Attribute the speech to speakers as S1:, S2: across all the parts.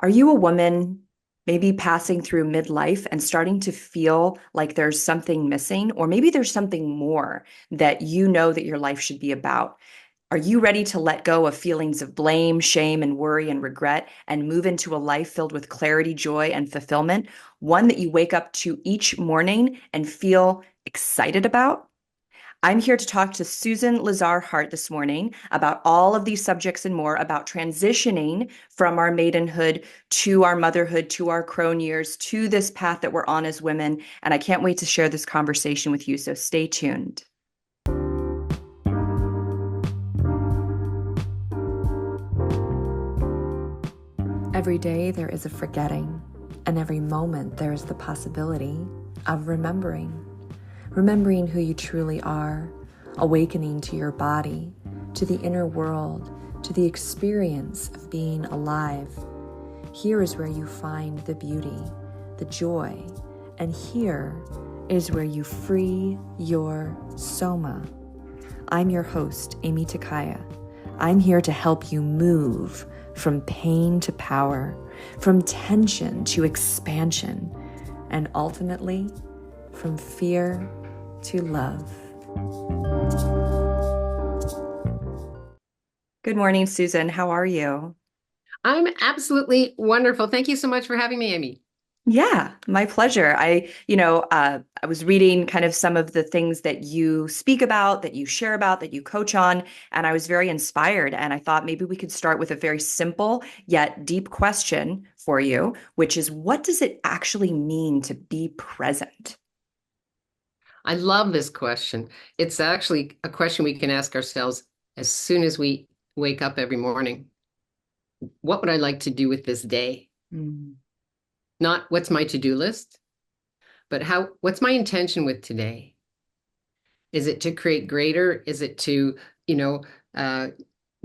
S1: Are you a woman maybe passing through midlife and starting to feel like there's something missing, or maybe there's something more that you know that your life should be about? Are you ready to let go of feelings of blame, shame, and worry and regret and move into a life filled with clarity, joy, and fulfillment? One that you wake up to each morning and feel excited about? I'm here to talk to Susan Lazar Hart this morning about all of these subjects and more, about transitioning from our maidenhood to our motherhood, to our crone years, to this path that we're on as women. And I can't wait to share this conversation with you. So stay tuned. Every day there is a forgetting, and every moment there is the possibility of remembering. Remembering who you truly are, awakening to your body, to the inner world, to the experience of being alive. Here is where you find the beauty, the joy, and here is where you free your soma. I'm your host, Amy Takaya. I'm here to help you move from pain to power, from tension to expansion, and ultimately from fear to love. Good morning, Susan. How are you?
S2: I'm absolutely wonderful. Thank you so much for having me, Amy.
S1: Yeah, my pleasure. I was reading kind of some of the things that you speak about, that you share about, that you coach on, and I was very inspired. And I thought maybe we could start with a very simple yet deep question for you, which is, what does it actually mean to be present?
S2: I love this question. It's actually a question we can ask ourselves as soon as we wake up every morning. What would I like to do with this day?
S1: Mm.
S2: Not what's my to-do list, but what's my intention with today? Is it to create greater? Is it to, you know, uh,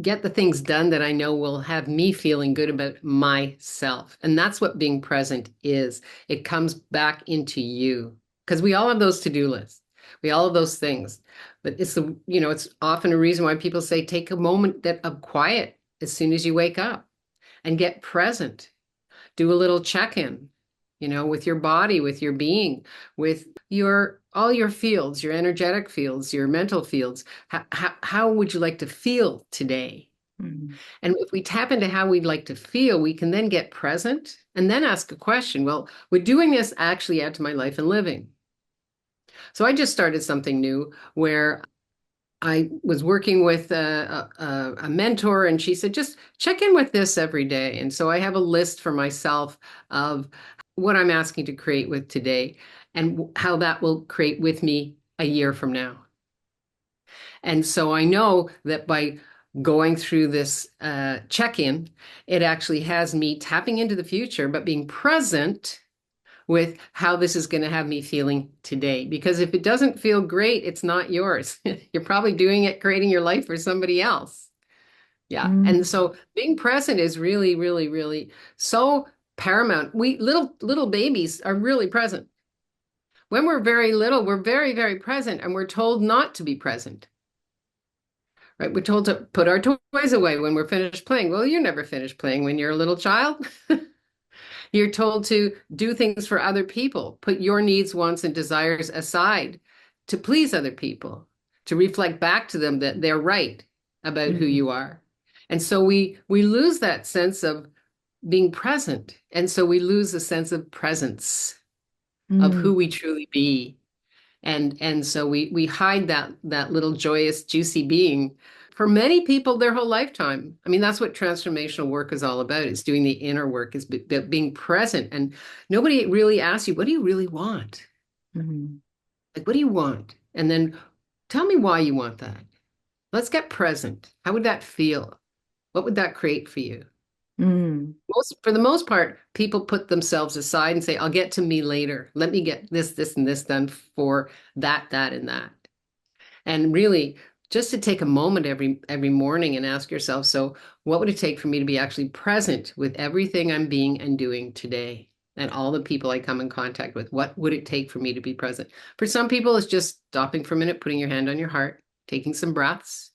S2: get the things done that I know will have me feeling good about myself? And that's what being present is. It comes back into you because we all have those to-do lists. We all have those things. But it's often a reason why people say take a moment of quiet as soon as you wake up and get present. Do a little check-in, with your body, with your being, with your all your fields, your energetic fields, your mental fields. How would you like to feel today?
S1: Mm.
S2: And if we tap into how we'd like to feel, we can then get present and then ask a question. Well, would doing this actually add to my life and living? So I just started something new where I was working with a mentor, and she said, just check in with this every day. And so I have a list for myself of what I'm asking to create with today and how that will create with me a year from now. And so I know that by going through this check-in, it actually has me tapping into the future, but being present with how this is going to have me feeling today. Because if it doesn't feel great, it's not yours. You're probably doing it, creating your life for somebody else. Yeah.
S1: Mm.
S2: And so being present is really, really, really so paramount. We little babies are really present. When we're very little, we're very, very present, and we're told not to be present. Right? We're told to put our toys away when we're finished playing. Well, you're never finished playing when you're a little child. You're told to do things for other people, put your needs, wants, and desires aside to please other people, to reflect back to them that they're right about who
S1: Mm.
S2: you are. And so we lose that sense of being present. And so we lose a sense of presence of who
S1: Mm.
S2: we truly be. And so we hide that little joyous, juicy being for many people their whole lifetime. I mean, that's what transformational work is all about. It's doing the inner work, is being present. And nobody really asks you, what do you really want?
S1: Mm.
S2: Like, what do you want? And then tell me why you want that. Let's get present. How would that feel? What would that create for you?
S1: Mm.
S2: For the most part, people put themselves aside and say, I'll get to me later. Let me get this, and this done for that, and that. And really, just to take a moment every morning and ask yourself, so what would it take for me to be actually present with everything I'm being and doing today? And all the people I come in contact with, what would it take for me to be present? For some people, it's just stopping for a minute, putting your hand on your heart, taking some breaths.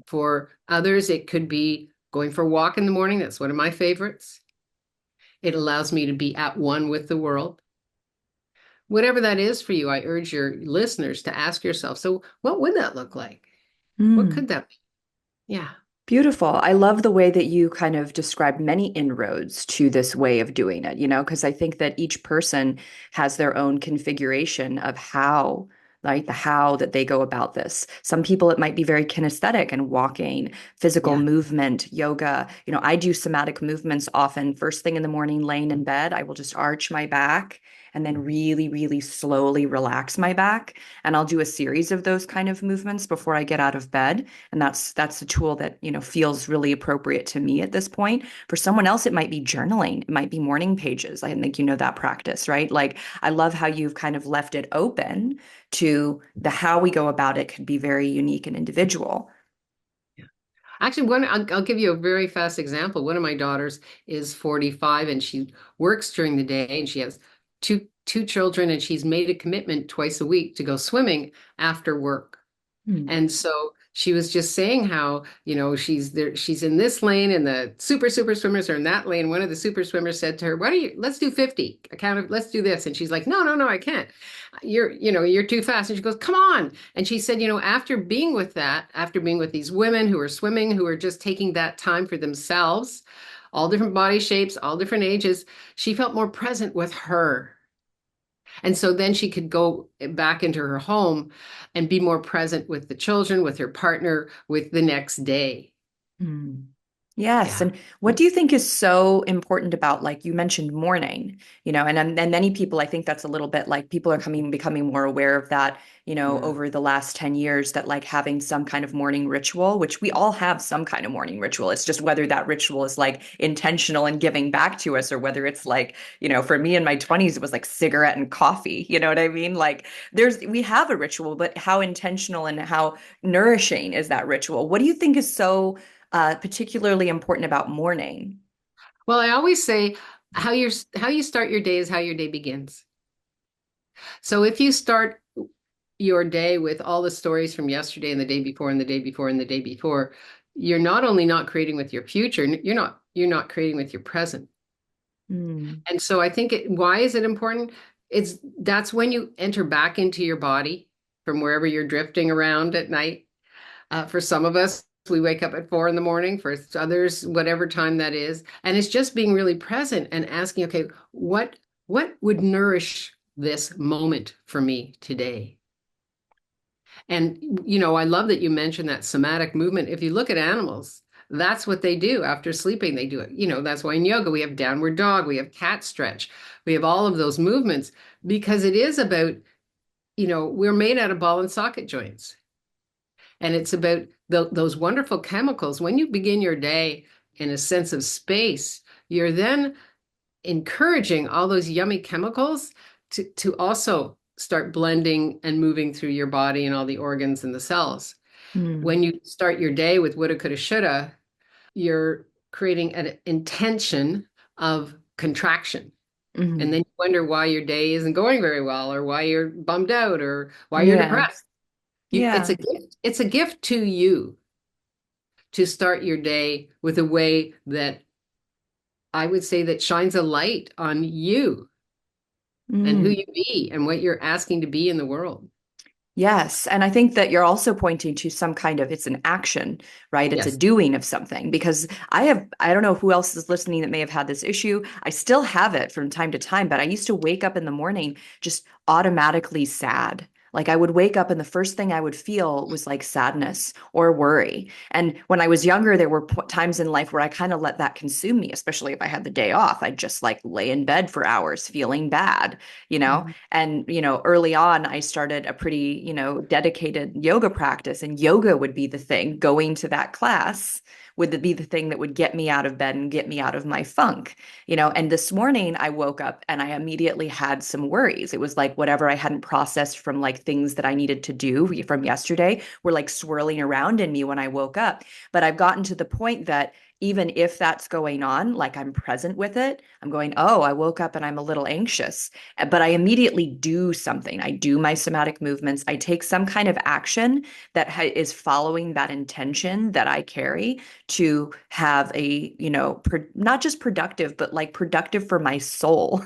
S2: For others, it could be going for a walk in the morning. That's one of my favorites. It allows me to be at one with the world. Whatever that is for you, I urge your listeners to ask yourself, so what would that look like? What
S1: Mm.
S2: could that be? Yeah.
S1: Beautiful. I love the way that you kind of described many inroads to this way of doing it, because I think that each person has their own configuration of how, like the how that they go about this. Some people, it might be very kinesthetic and walking, physical
S2: Yeah.
S1: movement, yoga. I do somatic movements often. First thing in the morning, laying in bed, I will just arch my back and then really, really slowly relax my back. And I'll do a series of those kind of movements before I get out of bed. And that's a tool that feels really appropriate to me at this point. For someone else, it might be journaling, it might be morning pages. I think that practice, right? Like, I love how you've kind of left it open to the how we go about it could be very unique and individual.
S2: Yeah. Actually, I'll give you a very fast example. One of my daughters is 45 and she works during the day and she has two children and she's made a commitment twice a week to go swimming after work.
S1: Hmm.
S2: And so she was just saying how, she's there, she's in this lane and the super swimmers are in that lane. One of the super swimmers said to her, let's do 50. Let's do this. And she's like, no, I can't. You're too fast. And she goes, come on. And she said, after being with these women who are swimming, who are just taking that time for themselves, all different body shapes, all different ages, she felt more present with her. And so then she could go back into her home and be more present with the children, with her partner, with the next day.
S1: Hmm. Yes.
S2: Yeah.
S1: And what do you think is so important about, like you mentioned, mourning, and many people, I think that's a little bit like people are becoming more aware of that,
S2: Yeah.
S1: over the last 10 years, that like having some kind of morning ritual, which we all have some kind of morning ritual. It's just whether that ritual is like intentional and giving back to us, or whether it's like, for me in my 20s, it was like cigarette and coffee. You know what I mean? Like we have a ritual, but how intentional and how nourishing is that ritual? What do you think is so particularly important about mourning?
S2: Well, I always say how you start your day is how your day begins. So if you start your day with all the stories from yesterday and the day before and the day before and the day before, you're not only not creating with your future, you're not creating with your present.
S1: Mm,
S2: And so I think why is it important? That's when you enter back into your body from wherever you're drifting around at night. For some of us, we wake up at 4 in the morning. For others, whatever time that is, and it's just being really present and asking, okay, what would nourish this moment for me today? And I love that you mentioned that somatic movement. If you look at animals, that's what they do after sleeping. They do it. That's why in yoga we have downward dog, we have cat stretch, we have all of those movements because it is about, we're made out of ball and socket joints. And it's about those wonderful chemicals. When you begin your day in a sense of space, you're then encouraging all those yummy chemicals to also start blending and moving through your body and all the organs and the cells.
S1: mm,
S2: When you start your day with woulda, coulda, shoulda, you're creating an intention of contraction. And
S1: mhm.
S2: then you wonder why your day isn't going very well, or why you're bummed out, or why you're
S1: Yeah.
S2: depressed. It's
S1: Yeah.
S2: a gift. It's a gift to you to start your day with a way that I would say that shines a light on you and who
S1: Mm.
S2: you be and what you're asking to be in the world.
S1: Yes. And I think that you're also pointing to some kind of, it's an action, right? It's a
S2: Yes.
S1: doing of something, because I don't know who else is listening that may have had this issue. I still have it from time to time, but I used to wake up in the morning just automatically sad. Like I would wake up and the first thing I would feel was like sadness or worry. And when I was younger, there were times in life where I kind of let that consume me, especially if I had the day off. I'd just like lay in bed for hours feeling bad, you know?
S2: Mhm.
S1: And, early on, I started a pretty, dedicated yoga practice, and yoga would be the thing. Going to that class would be the thing that would get me out of bed and get me out of my funk, And this morning I woke up and I immediately had some worries. It was like whatever I hadn't processed from like things that I needed to do from yesterday were like swirling around in me when I woke up. But I've gotten to the point that even if that's going on, like I'm present with it. I'm going, oh, I woke up and I'm a little anxious, but I immediately do something. I do my somatic movements. I take some kind of action that is following that intention that I carry to have a, not just productive, but like productive for my soul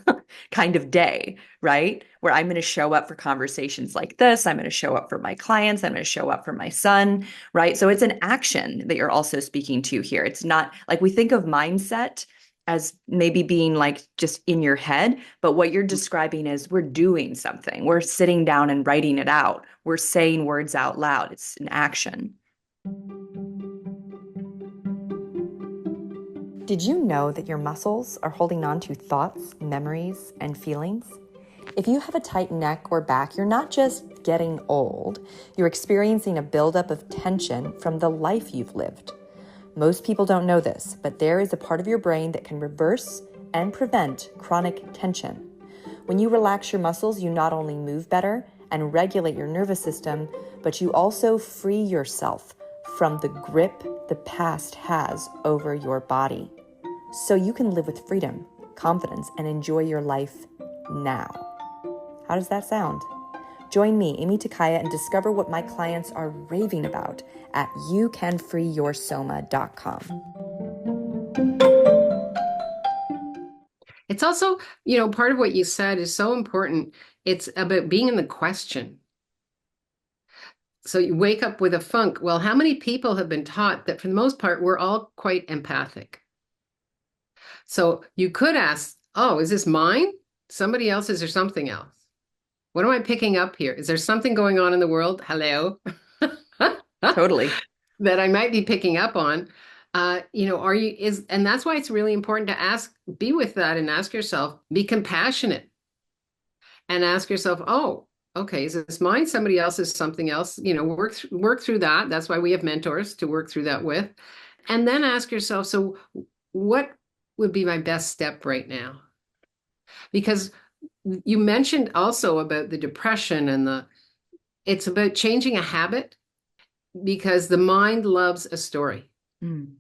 S1: kind of day, right? Where I'm going to show up for conversations like this. I'm going to show up for my clients. I'm going to show up for my son, right? So it's an action that you're also speaking to here. It's not like we think of mindset as maybe being like just in your head, but what you're describing is we're doing something. We're sitting down and writing it out. We're saying words out loud. It's an action. Did you know that your muscles are holding on to thoughts, memories, and feelings? If you have a tight neck or back, you're not just getting old, you're experiencing a buildup of tension from the life you've lived. Most people don't know this, but there is a part of your brain that can reverse and prevent chronic tension. When you relax your muscles, you not only move better and regulate your nervous system, but you also free yourself from the grip the past has over your body. So you can live with freedom, confidence, and enjoy your life now. How does that sound? Join me, Amy Takaya, and discover what my clients are raving about at youcanfreeyoursoma.com.
S2: It's also, part of what you said is so important. It's about being in the question. So you wake up with a funk. Well, how many people have been taught that for the most part, we're all quite empathic? So you could ask, oh, is this mine? Somebody else's or something else? What am I picking up here? Is there something going on in the world? Hello.
S1: Totally.
S2: That I might be picking up on. And that's why it's really important to be with that and ask yourself, be compassionate and ask yourself, oh, okay, is this mine? Somebody else's, something else, work through that. That's why we have mentors to work through that with. And then ask yourself, so what would be my best step right now? Because you mentioned also about the depression and it's about changing a habit because the mind loves a story.
S1: Mm.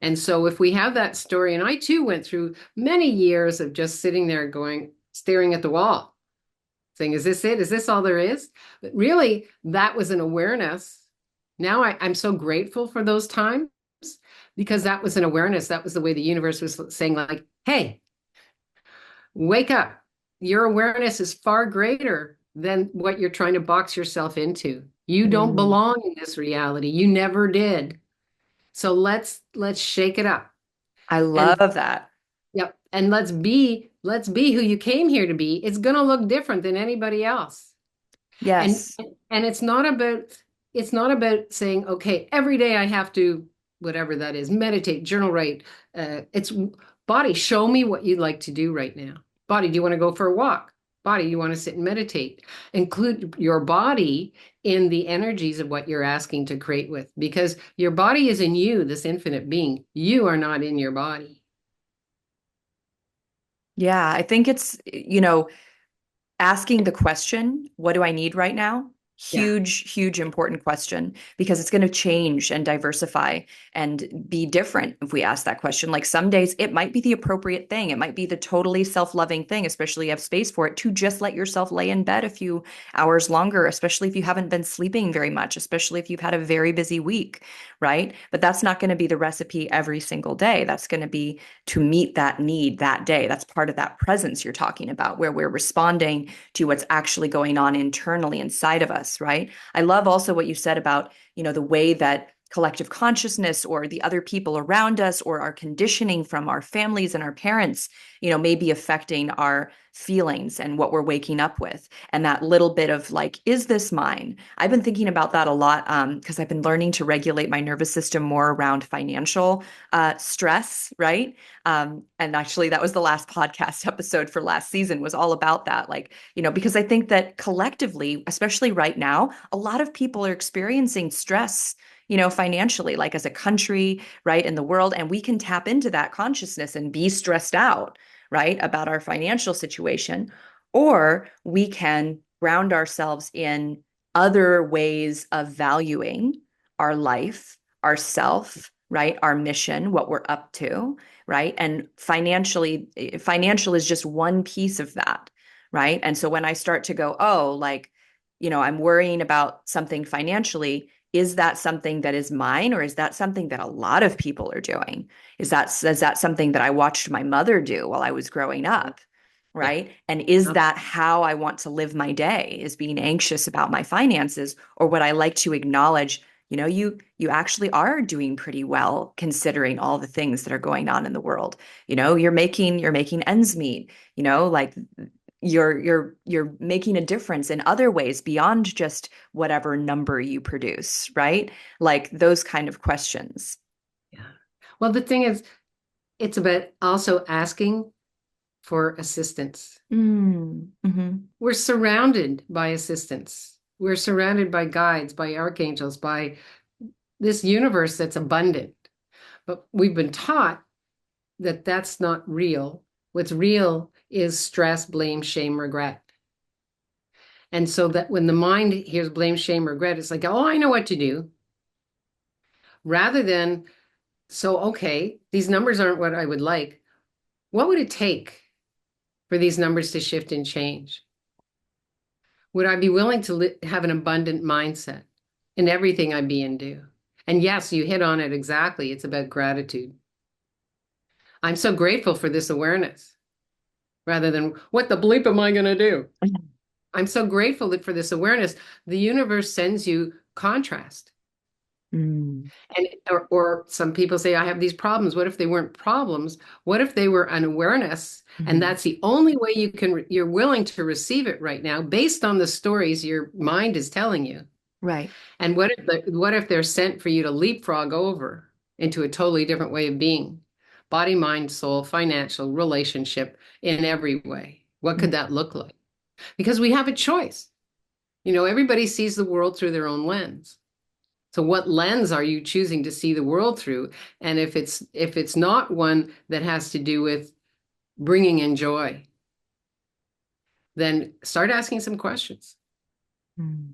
S2: And so if we have that story, and I too went through many years of just sitting there going, staring at the wall, saying, is this it? Is this all there is? But really, that was an awareness. Now I'm so grateful for those times because that was an awareness. That was the way the universe was saying, like, hey, wake up. Your awareness is far greater than what you're trying to box yourself into. You don't belong in this reality. You never did. So let's shake it up.
S1: I
S2: And
S1: love that.
S2: yep, and let's be who you came here to be. It's going to look different than anybody else. And
S1: Yes.
S2: and it's not about saying, okay, every day I have to whatever that is, meditate, journal, write. It's body, show me what you'd like to do right now. Body, do you want to go for a walk? Body, you want to sit and meditate? Include your body in the energies of what you're asking to create with, because your body is in you, this infinite being. You are not in your body.
S1: Yeah, I think it's, asking the question, what do I need right now?
S2: Yeah.
S1: Huge, huge, important question because it's going to change and diversify and be different if we ask that question. Like some days it might be the appropriate thing. It might be the totally self-loving thing, especially if you have space for it, to just let yourself lay in bed a few hours longer, especially if you haven't been sleeping very much, especially if you've had a very busy week, right? But that's not going to be the recipe every single day. That's going to be to meet that need that day. That's part of that presence you're talking about, where we're responding to what's actually going on internally inside of us, right? I love also what you said about, the way that collective consciousness or the other people around us or our conditioning from our families and our parents, may be affecting our feelings and what we're waking up with. And that little bit of like, is this mine? I've been thinking about that a lot because I've been learning to regulate my nervous system more around financial stress, right? And actually, that was the last podcast episode for last season was all about that. Like, because I think that collectively, especially right now, a lot of people are experiencing stress, financially, like as a country, right, in the world. And we can tap into that consciousness and be stressed out, right, about our financial situation. Or we can ground ourselves in other ways of valuing our life, ourself, right? Our mission, what we're up to, right? And financial is just one piece of that, right? And so when I start to go, oh, like, I'm worrying about something financially, is that something that is mine, or is that something that a lot of people are doing? Is that something that I watched my mother do while I was growing up?
S2: Yeah.
S1: Right. And is
S2: Yeah.
S1: that how I want to live my day, is being anxious about my finances? Or would I like to acknowledge, you actually are doing pretty well considering all the things that are going on in the world. You're making ends meet, like you're making a difference in other ways beyond just whatever number you produce, right? Like those kind of questions.
S2: Yeah. Well, the thing is, it's about also asking for assistance.
S1: Mm-hmm.
S2: We're surrounded by assistance. We're surrounded by guides, by archangels, by this universe that's abundant. But we've been taught that that's not real. What's real is stress, blame, shame, regret. And so that when the mind hears blame, shame, regret, it's like, oh, I know what to do. Rather than, so, okay, these numbers aren't what I would like. What would it take for these numbers to shift and change? Would I be willing to have an abundant mindset in everything I be and do? And yes, you hit on it exactly. It's about gratitude. I'm so grateful for this awareness rather than what the bleep am I going to do? I'm so grateful that for this awareness, the universe sends you contrast.
S1: Mm.
S2: And or some people say, I have these problems. What if they weren't problems? What if they were an awareness? And
S1: Mhm.
S2: that's the only way you're willing to receive it right now, based on the stories your mind is telling you.
S1: Right.
S2: And what if they're sent for you to leapfrog over into a totally different way of being? Body, mind, soul, financial, relationship, in every way. What could that look like? Because we have a choice. Everybody sees the world through their own lens. So what lens are you choosing to see the world through? And if it's not one that has to do with bringing in joy, then start asking some questions.
S1: Mm.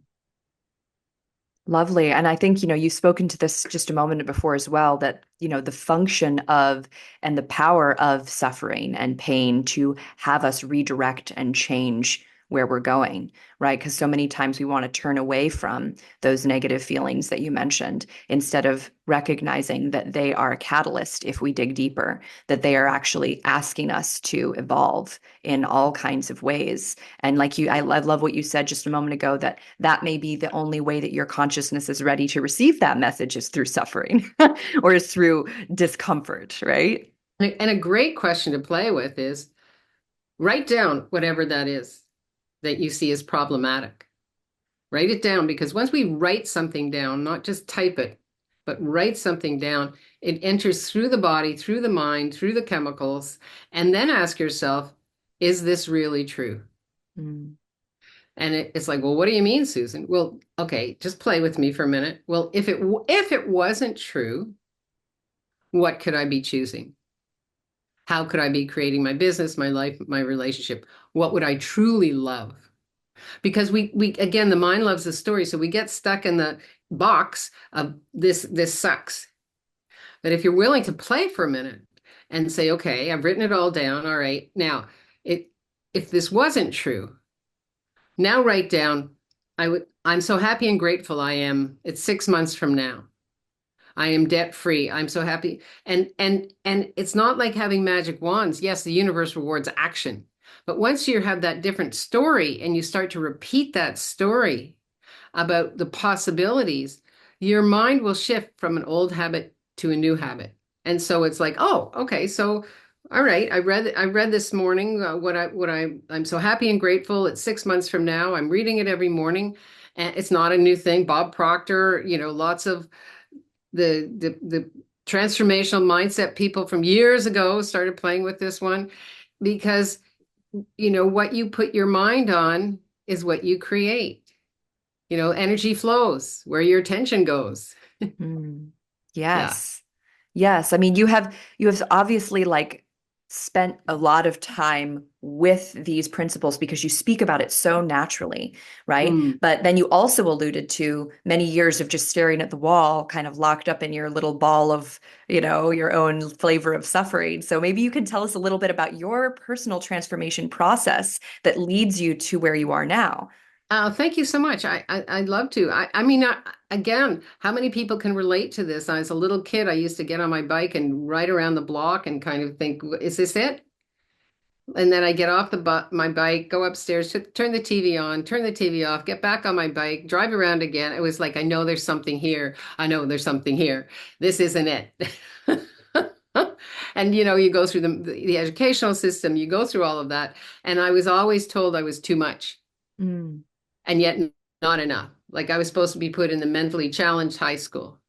S1: Lovely. And I think, you've spoken to this just a moment before as well, that, the function of and the power of suffering and pain to have us redirect and change where we're going, right? Because so many times we want to turn away from those negative feelings that you mentioned, instead of recognizing that they are a catalyst if we dig deeper, that they are actually asking us to evolve in all kinds of ways. And like I love what you said just a moment ago, that may be the only way that your consciousness is ready to receive that message, is through suffering or is through discomfort, right?
S2: And a great question to play with is write down whatever that is that you see as problematic. Write it down, because once we write something down, not just type it, but write something down, it enters through the body, through the mind, through the chemicals, and then ask yourself, is this really true?
S1: Mm.
S2: And it's like, well, what do you mean, Susan? Well, okay, just play with me for a minute. Well, if it wasn't true, what could I be choosing? How could I be creating my business, my life, my relationship? What would I truly love? Because we again, the mind loves the story, so we get stuck in the box of this sucks. But if you're willing to play for a minute and say, okay, I've written it all down. All right, now it if this wasn't true, now write down, I'm so happy and grateful I am. It's 6 months from now. I am debt free. I'm so happy. And it's not like having magic wands. Yes, the universe rewards action. But once you have that different story and you start to repeat that story about the possibilities, your mind will shift from an old habit to a new habit. And so it's like, oh, okay, so all right, I read this morning, I'm so happy and grateful. It's 6 months from now. I'm reading it every morning, and it's not a new thing. Bob Proctor, lots of the transformational mindset people from years ago started playing with this one, because what you put your mind on is what you create. Energy flows where your attention goes.
S1: Mm.
S2: Yeah.
S1: Yes. Yes. I mean, you have obviously, like, spent a lot of time with these principles because you speak about it so naturally, right?
S2: Mm.
S1: But then you also alluded to many years of just staring at the wall, kind of locked up in your little ball of, your own flavor of suffering. So maybe you can tell us a little bit about your personal transformation process that leads you to where you are now.
S2: Thank you so much. I'd love to. Again, how many people can relate to this? As a little kid, I used to get on my bike and ride around the block and kind of think, is this it? And then I get off my bike, go upstairs, turn the TV on, turn the TV off, get back on my bike, drive around again. It was like, I know there's something here. I know there's something here. This isn't it. And you go through the educational system, you go through all of that. And I was always told I was too much,
S1: Mm.
S2: and yet not enough. Like I was supposed to be put in the mentally challenged high school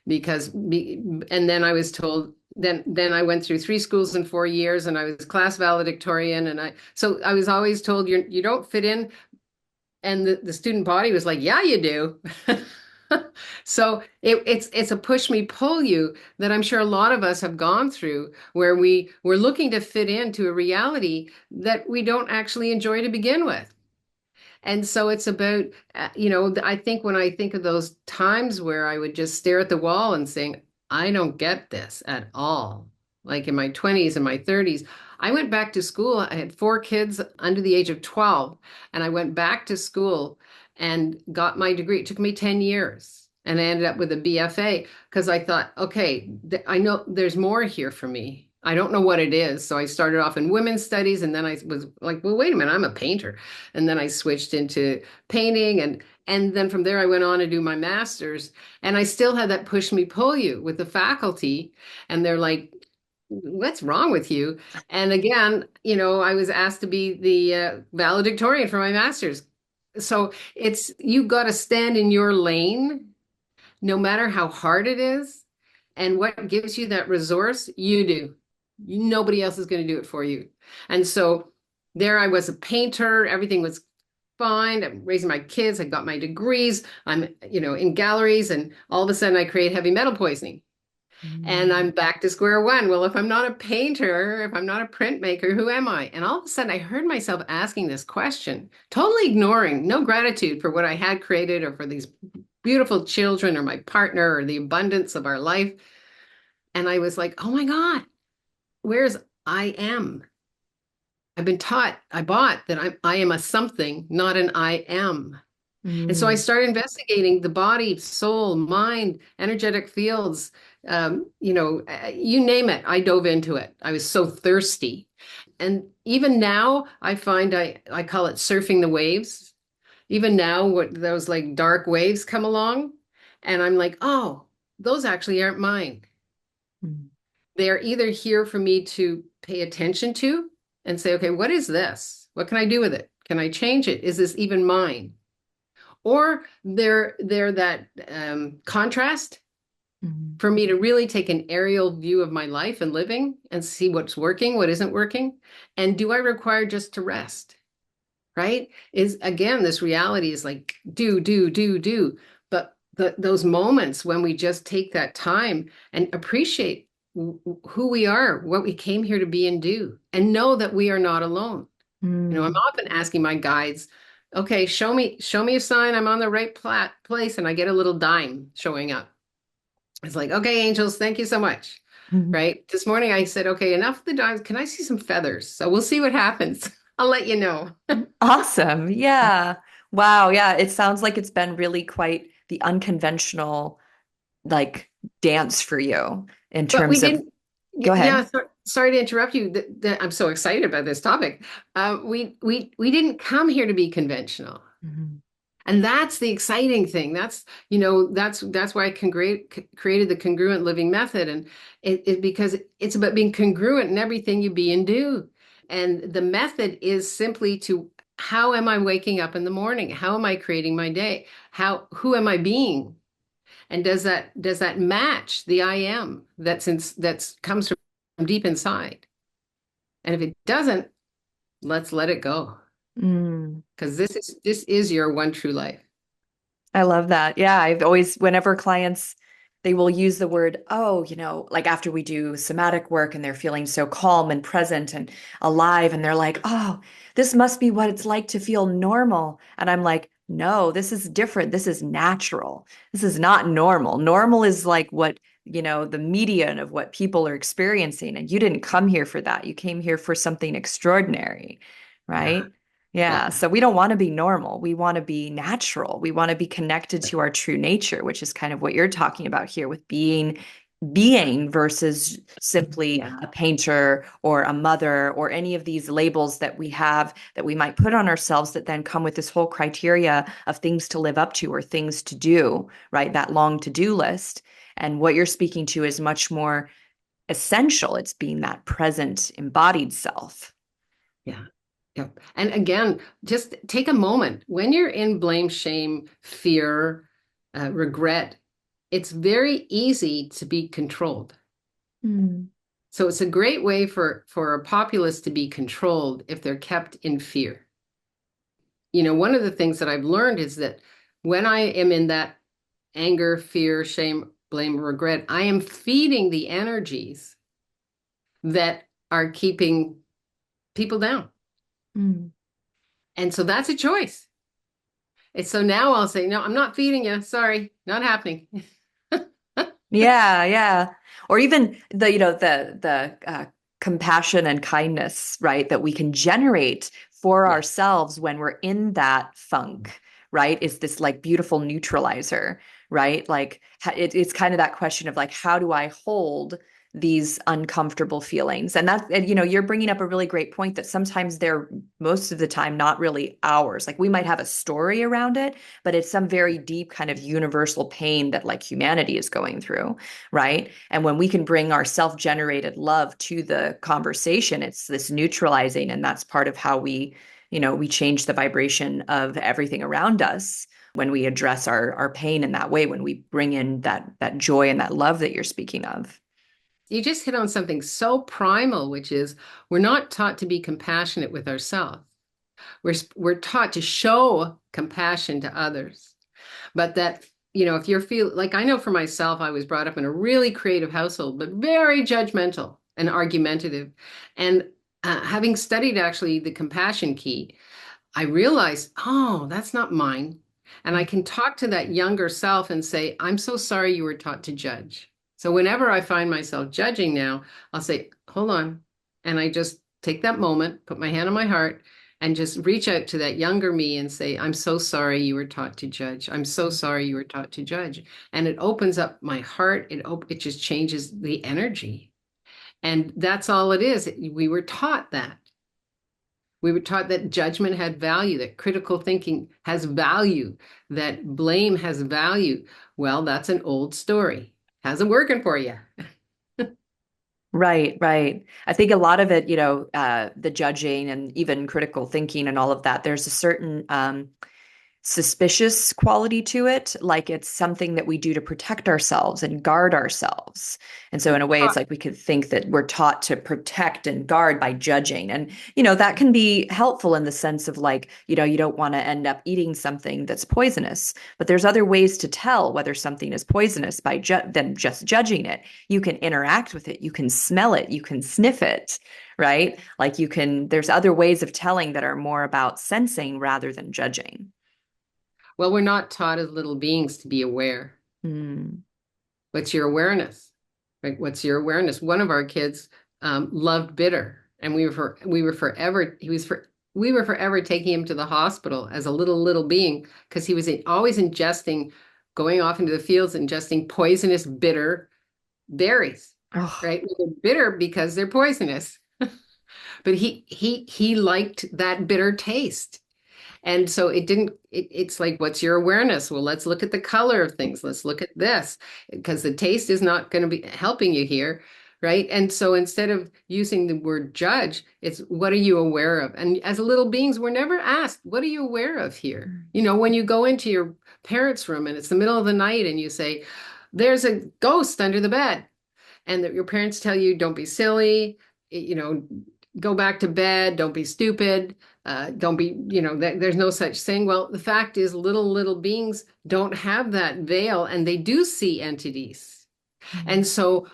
S2: and then I was told, then I went through three schools in 4 years, and I was class valedictorian, and so I was always told you don't fit in, and the student body was like, yeah, you do. So it's a push me pull you that I'm sure a lot of us have gone through, where we're looking to fit into a reality that we don't actually enjoy to begin with. And so it's about, I think when I think of those times where I would just stare at the wall and saying, I don't get this at all. Like in my 20s and my 30s, I went back to school. I had four kids under the age of 12, and I went back to school and got my degree. It took me 10 years, and I ended up with a BFA because I thought, okay, I know there's more here for me. I don't know what it is. So I started off in women's studies, and then I was like, well, wait a minute, I'm a painter. And then I switched into painting, and then from there I went on to do my master's, and I still had that push me pull you with the faculty, and they're like, what's wrong with you? And again, I was asked to be the valedictorian for my master's. So it's you got to stand in your lane no matter how hard it is. And what gives you that resource, you do. Nobody else is going to do it for you. And so there I was, a painter, everything was fine. I'm raising my kids, I got my degrees, I'm, in galleries, and all of a sudden I create heavy metal poisoning. And
S1: Mm.
S2: I'm back to square one. Well, if I'm not a painter, if I'm not a printmaker, who am I? And all of a sudden, I heard myself asking this question, totally ignoring, no gratitude for what I had created or for these beautiful children or my partner or the abundance of our life. And I was like, oh my God, where's I am? I've been taught, I bought that I am a something, not an I am. And so I
S1: Mm.
S2: started investigating the body, soul, mind, energetic fields, you name it. I dove into it. I was so thirsty. And even now, I find I call it surfing the waves. Even now, what those like dark waves come along, and I'm like, oh, those actually aren't mine.
S1: Mm.
S2: They're either here for me to pay attention to and say, okay, what is this? What can I do with it? Can I change it? Is this even mine? Or they're that contrast
S1: Mm.
S2: for me to really take an aerial view of my life and living and see what's working, what isn't working, and do I require just to rest? Right? Is again, this reality is like do, do, do, do. But those moments when we just take that time and appreciate who we are, what we came here to be and do, and know that we are not alone. I'm
S1: Mm.
S2: often asking my guides, okay, show me a sign I'm on the right place, and I get a little dime showing up. It's like, okay, angels, thank you so much.
S1: Mm.
S2: Right? This morning I said, okay, enough of the dimes. Can I see some feathers? So we'll see what happens. I'll let you know.
S1: Awesome. Yeah. Wow. Yeah. It sounds like it's been really quite the unconventional, like, dance for you in
S2: But we
S1: terms of,
S2: didn't,
S1: go
S2: yeah,
S1: ahead.
S2: sorry to interrupt you. I'm so excited about this topic. We didn't come here to be conventional.
S1: Mhm.
S2: And that's the exciting thing. That's why I created the congruent living method. And it because it's about being congruent in everything you be and do. And the method is simply to how am I waking up in the morning? How am I creating my day? Who am I being? And does that match the I am that's comes from deep inside? And if it doesn't, let's let it go.
S1: Mm.
S2: Because this is your one true life.
S1: I love that. Yeah, I've always, whenever clients they will use the word, oh, like after we do somatic work and they're feeling so calm and present and alive, and they're like, oh, this must be what it's like to feel normal. And I'm like, no, this is different. This is natural. This is not normal. Normal is like what, the median of what people are experiencing. And you didn't come here for that. You came here for something extraordinary,
S2: Yeah.
S1: right? Yeah.
S2: Yeah.
S1: So we don't want to be normal. We want to be natural. We want to be connected to our true nature, which is kind of what you're talking about here with being versus simply
S2: Yeah.
S1: a painter or a mother or any of these labels that we have that we might put on ourselves that then come with this whole criteria of things to live up to or things to do, right? That long to-do list. And what you're speaking to is much more essential. It's being that present embodied self.
S2: Yeah. Yep. And again, just take a moment when you're in blame, shame, fear, regret. It's very easy to be controlled.
S1: Mm.
S2: So it's a great way for a populace to be controlled if they're kept in fear. One of the things that I've learned is that when I am in that anger, fear, shame, blame, regret, I am feeding the energies that are keeping people down.
S1: Mm.
S2: And so that's a choice. And so now I'll say, no, I'm not feeding you. Sorry, not happening.
S1: Yeah, yeah. Or even the compassion and kindness, right, that we can generate for
S2: Yeah.
S1: ourselves when we're in that funk, right, is this like beautiful neutralizer, right? Like it's kind of that question of like, how do I hold these uncomfortable feelings? And you're bringing up a really great point that sometimes they're most of the time not really ours. Like we might have a story around it, but it's some very deep kind of universal pain that like humanity is going through, right? And when we can bring our self-generated love to the conversation, it's this neutralizing, and that's part of how we change the vibration of everything around us when we address our pain in that way, when we bring in that joy and that love that you're speaking of.
S2: You just hit on something so primal, which is we're not taught to be compassionate with ourselves. We're taught to show compassion to others. But that, if you're feel like I know for myself, I was brought up in a really creative household, but very judgmental and argumentative. And having studied actually the compassion key, I realized, oh, that's not mine. And I can talk to that younger self and say, I'm so sorry you were taught to judge. So whenever I find myself judging now, I'll say, hold on. And I just take that moment, put my hand on my heart, and just reach out to that younger me and say, I'm so sorry you were taught to judge. I'm so sorry you were taught to judge. And it opens up my heart. It just changes the energy. And that's all it is. We were taught that. We were taught that judgment had value, that critical thinking has value, that blame has value. Well, that's an old story. How's it working for you?
S1: Right, right. I think a lot of it, the judging and even critical thinking and all of that, there's a certain suspicious quality to it, like it's something that we do to protect ourselves and guard ourselves. And so in a way, it's like we could think that we're taught to protect and guard by judging. And, that can be helpful in the sense of like, you don't want to end up eating something that's poisonous. But there's other ways to tell whether something is poisonous by than just judging it. You can interact with it, you can smell it, you can sniff it, right? Like there's other ways of telling that are more about sensing rather than judging.
S2: Well, we're not taught as little beings to be aware.
S1: Mm.
S2: What's your awareness? Right? What's your awareness? One of our kids loved bitter, and we were forever we were forever taking him to the hospital as a little being because he was always ingesting, going off into the fields, ingesting poisonous bitter berries.
S1: Oh,
S2: Right? They're bitter because they're poisonous, but he liked that bitter taste. And so it's like, what's your awareness? Well, let's look at the color of things. Let's look at this because the taste is not going to be helping you here. Right. And so instead of using the word judge, it's what are you aware of? And as little beings, we're never asked, what are you aware of here? When you go into your parents' room and it's the middle of the night and you say, there's a ghost under the bed, and that your parents tell you, don't be silly, you know, go back to bed, don't be stupid, don't be, there's no such thing. Well, the fact is, little beings don't have that veil and they do see entities. And
S1: Mm.
S2: so,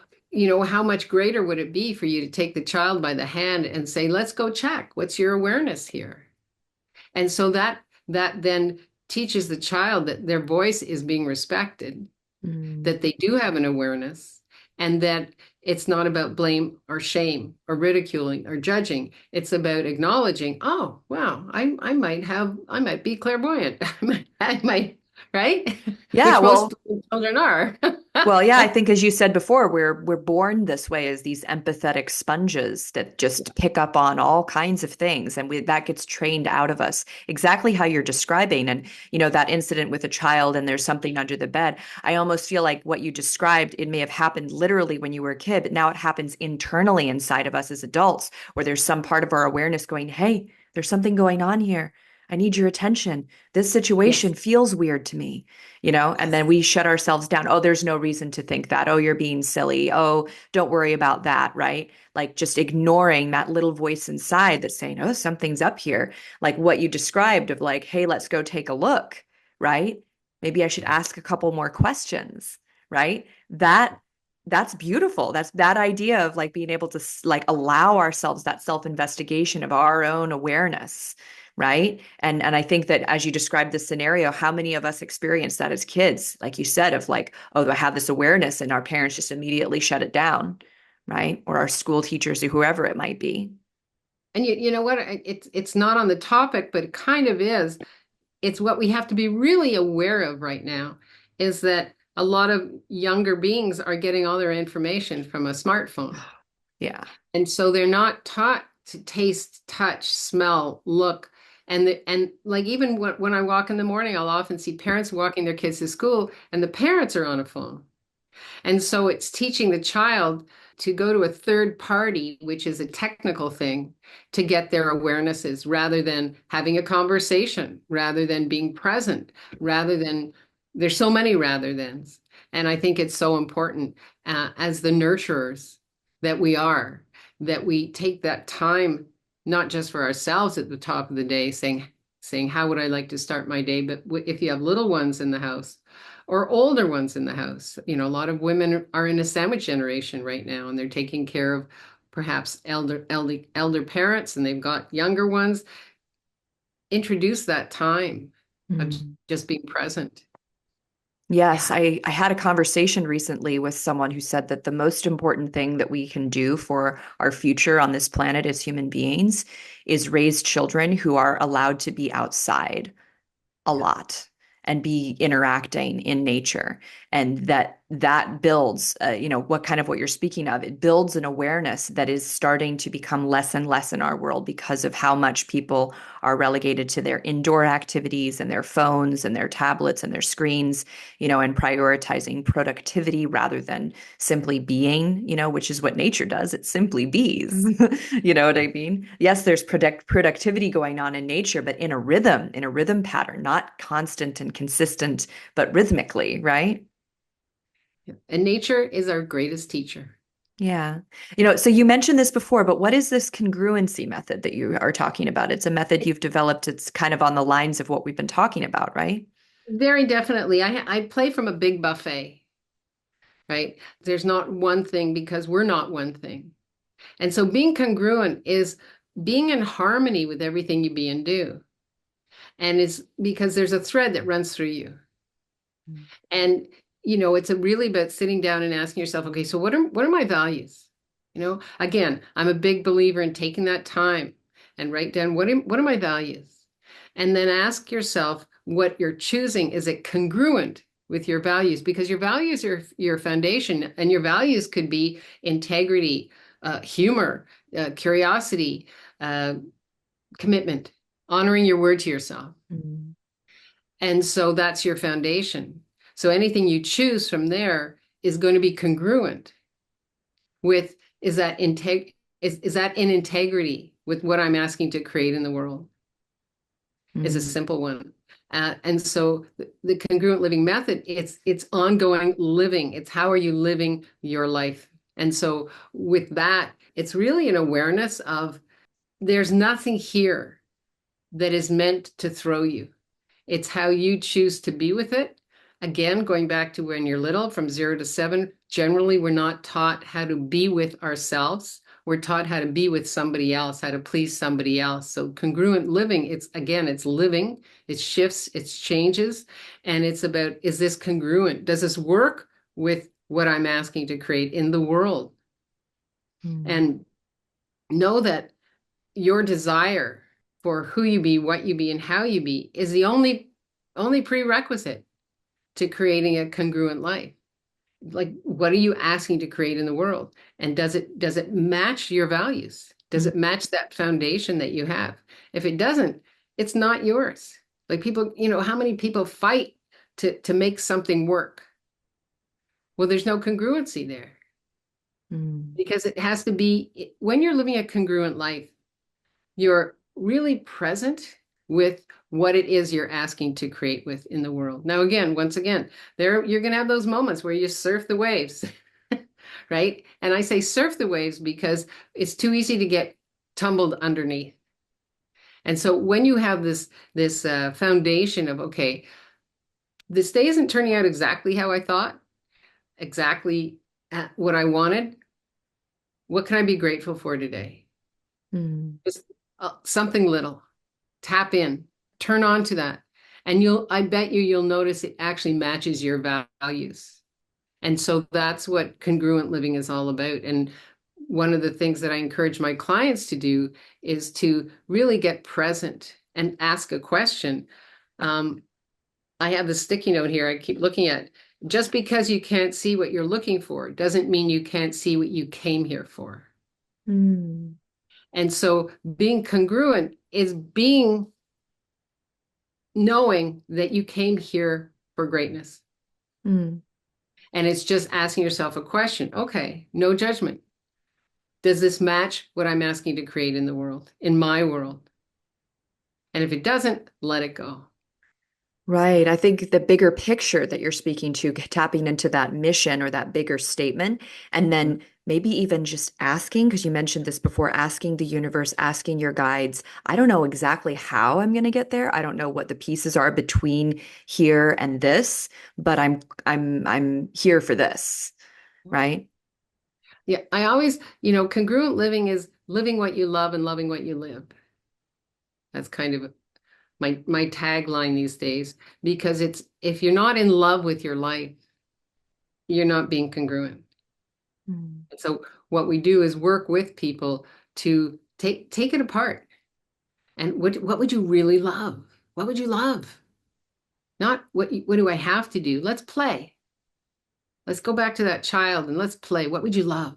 S2: how much greater would it be for you to take the child by the hand and say, let's go check, what's your awareness here? And so that then teaches the child that their voice is being respected,
S1: Mm.
S2: that they do have an awareness, and that it's not about blame or shame or ridiculing or judging. It's about acknowledging, oh, wow, I might be clairvoyant. I might, right?
S1: Yeah,
S2: Which most
S1: well,
S2: children are.
S1: Well, yeah, I think as you said before, we're born this way as these empathetic sponges that just pick up on all kinds of things, and that gets trained out of us. Exactly how you're describing, and that incident with a child, and there's something under the bed. I almost feel like what you described, it may have happened literally when you were a kid, but now it happens internally inside of us as adults, where there's some part of our awareness going, "Hey, there's something going on here. I need your attention. This situation
S2: Yes.
S1: feels weird to me." And
S2: Yes.
S1: then we shut ourselves down. Oh, there's no reason to think that. Oh, you're being silly. Oh, don't worry about that, right? Like just ignoring that little voice inside that's saying, oh, something's up here. Like what you described of like, hey, let's go take a look, right? Maybe I should ask a couple more questions, right? That's beautiful. That's that idea of like being able to like allow ourselves that self-investigation of our own awareness, right? And I think that as you described this scenario, how many of us experience that as kids, like you said, of like, oh, I have this awareness, and our parents just immediately shut it down, right? Or our school teachers or whoever it might be.
S2: And you know what? It's not on the topic, but it kind of is. It's what we have to be really aware of right now is that a lot of younger beings are getting all their information from a smartphone.
S1: Yeah.
S2: And so they're not taught to taste, touch, smell, look. And like even when I walk in the morning, I'll often see parents walking their kids to school and the parents are on a phone. And so it's teaching the child to go to a third party, which is a technical thing, to get their awarenesses rather than having a conversation, rather than being present, rather than there's so many rather thans. And I think it's so important as the nurturers that we are, that we take that time, not just for ourselves at the top of the day, saying, how would I like to start my day? But if you have little ones in the house, or older ones in the house. A lot of women are in a sandwich generation right now, and they're taking care of perhaps elder parents, and they've got younger ones. Introduce that time of
S1: Mm.
S2: just being present.
S1: Yes,
S2: Yeah.
S1: I had a conversation recently with someone who said that the most important thing that we can do for our future on this planet as human beings is raise children who are allowed to be outside a
S2: Yeah.
S1: lot and be interacting in nature, and that builds what you're speaking of. It builds an awareness that is starting to become less and less in our world because of how much people are relegated to their indoor activities and their phones and their tablets and their screens, and prioritizing productivity rather than simply being, which is what nature does. It simply bees. You know what I mean? Yes, there's productivity going on in nature, but in a rhythm pattern, not constant and consistent, but rhythmically, right?
S2: Yeah. And nature is our greatest teacher.
S1: Yeah. So you mentioned this before, but what is this congruency method that you are talking about? It's a method you've developed. It's kind of on the lines of what we've been talking about, right?
S2: Very definitely. I play from a big buffet, right? There's not one thing because we're not one thing. And so being congruent is being in harmony with everything you be and do. And it's because there's a thread that runs through you.
S1: Mm.
S2: And it's really about sitting down and asking yourself, okay, so what are my values? Again, I'm a big believer in taking that time and write down what are my values? And then ask yourself what you're choosing, is it congruent with your values? Because your values are your foundation, and your values could be integrity, humor, curiosity, uh, commitment, honoring your word to yourself.
S1: Mm.
S2: And so that's your foundation. So anything you choose from there is going to be congruent with, is that in integrity with what I'm asking to create in the world? Is a
S1: Mm.
S2: simple one. And so the congruent living method, it's ongoing living. It's how are you living your life? And so with that, it's really an awareness of there's nothing here that is meant to throw you. It's how you choose to be with it. Again, going back to when you're little, from 0 to 7, generally we're not taught how to be with ourselves. We're taught how to be with somebody else, how to please somebody else. So congruent living, it's again, it's living, it shifts, it changes, and it's about, is this congruent? Does this work with what I'm asking to create in the world?
S1: Mm.
S2: And know that your desire for who you be, what you be, and how you be is the only prerequisite to creating a congruent life. Like, what are you asking to create in the world? And does it match your values? Does
S1: Mm.
S2: it match that foundation that you have? If it doesn't, it's not yours. Like people, how many people fight to make something work? Well, there's no congruency there
S1: Mm.
S2: because it has to be, when you're living a congruent life, you're really present with what it is you're asking to create with in the world. Now, again, once again, there you're going to have those moments where you surf the waves, right? And I say surf the waves because it's too easy to get tumbled underneath. And so when you have this foundation of, okay, this day isn't turning out exactly how I thought, exactly what I wanted. What can I be grateful for today?
S1: Mm.
S2: Just something little. Tap in, turn on to that. And I bet you'll notice it actually matches your values. And so that's what congruent living is all about. And one of the things that I encourage my clients to do is to really get present and ask a question. Um, I have the sticky note here I keep looking at. Just because you can't see what you're looking for doesn't mean you can't see what you came here for.
S1: Mm.
S2: And so being congruent is knowing that you came here for greatness.
S1: Mm.
S2: And it's just asking yourself a question. Okay, no judgment. Does this match what I'm asking to create in the world, in my world? And if it doesn't, let it go.
S1: Right. I think the bigger picture that you're speaking to, tapping into that mission or that bigger statement, and then maybe even just asking, because you mentioned this before, asking the universe, asking your guides, I don't know exactly how I'm going to get there. I don't know what the pieces are between here and this, but I'm here for this, right?
S2: Yeah, I always, congruent living is living what you love and loving what you live. That's kind of my tagline these days, because it's, if you're not in love with your life, you're not being congruent.
S1: Mm.
S2: And so what we do is work with people to take it apart. And what would you really love? What would you love? Not what do I have to do? Let's play. Let's go back to that child and let's play. What would you love?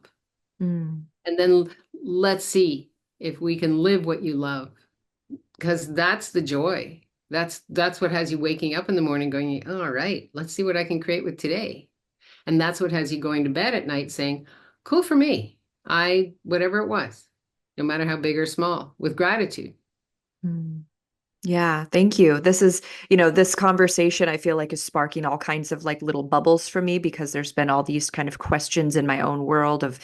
S1: Mm.
S2: And then let's see if we can live what you love, because that's the joy. That's what has you waking up in the morning going, "Oh, all right, let's see what I can create with today." And that's what has you going to bed at night saying, cool for me. Whatever it was, no matter how big or small, with gratitude.
S1: Mm. Yeah, thank you. This is, this conversation I feel like is sparking all kinds of like little bubbles for me because there's been all these kind of questions in my own world of,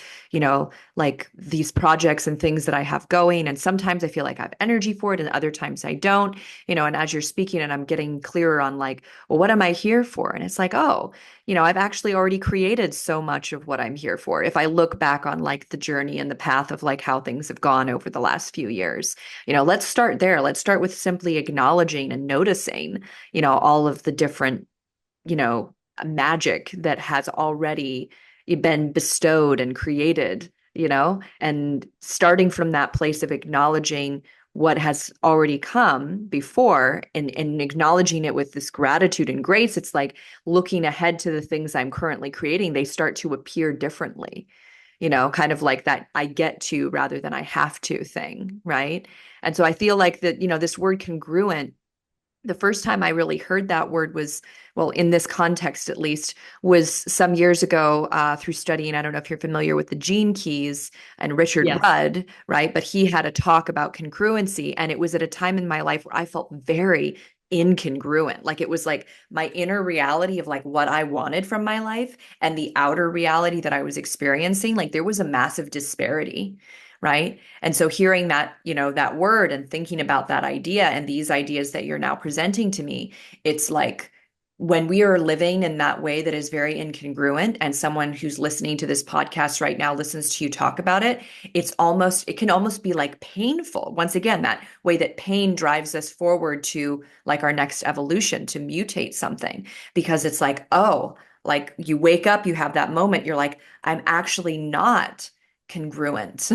S1: like these projects and things that I have going. And sometimes I feel like I have energy for it and other times I don't, and as you're speaking and I'm getting clearer on like, well, what am I here for? And it's like, oh, I've actually already created so much of what I'm here for. If I look back on like the journey and the path of like how things have gone over the last few years. Let's start there. Let's start with simply acknowledging and noticing, all of the different, you know, magic that has already been bestowed and created, and starting from that place of acknowledging what has already come before and acknowledging it with this gratitude and grace. It's like looking ahead to the things I'm currently creating, they start to appear differently, kind of like that I get to rather than I have to thing, right? And so I feel like that, this word congruent, the first time I really heard that word was, well, in this context at least, was some years ago through studying. I don't know if you're familiar with the Gene Keys and Richard
S2: Yes.
S1: Rudd, right? But he had a talk about congruency. And it was at a time in my life where I felt very incongruent. Like it was like my inner reality of like what I wanted from my life and the outer reality that I was experiencing. Like there was a massive disparity. right? And so hearing that, that word and thinking about that idea and these ideas that you're now presenting to me, it's like when we are living in that way that is very incongruent, and someone who's listening to this podcast right now listens to you talk about it, it can almost be like painful. Once again, that way that pain drives us forward to like our next evolution, to mutate something, because it's like, oh, like you wake up, you have that moment, you're like, I'm actually not congruent.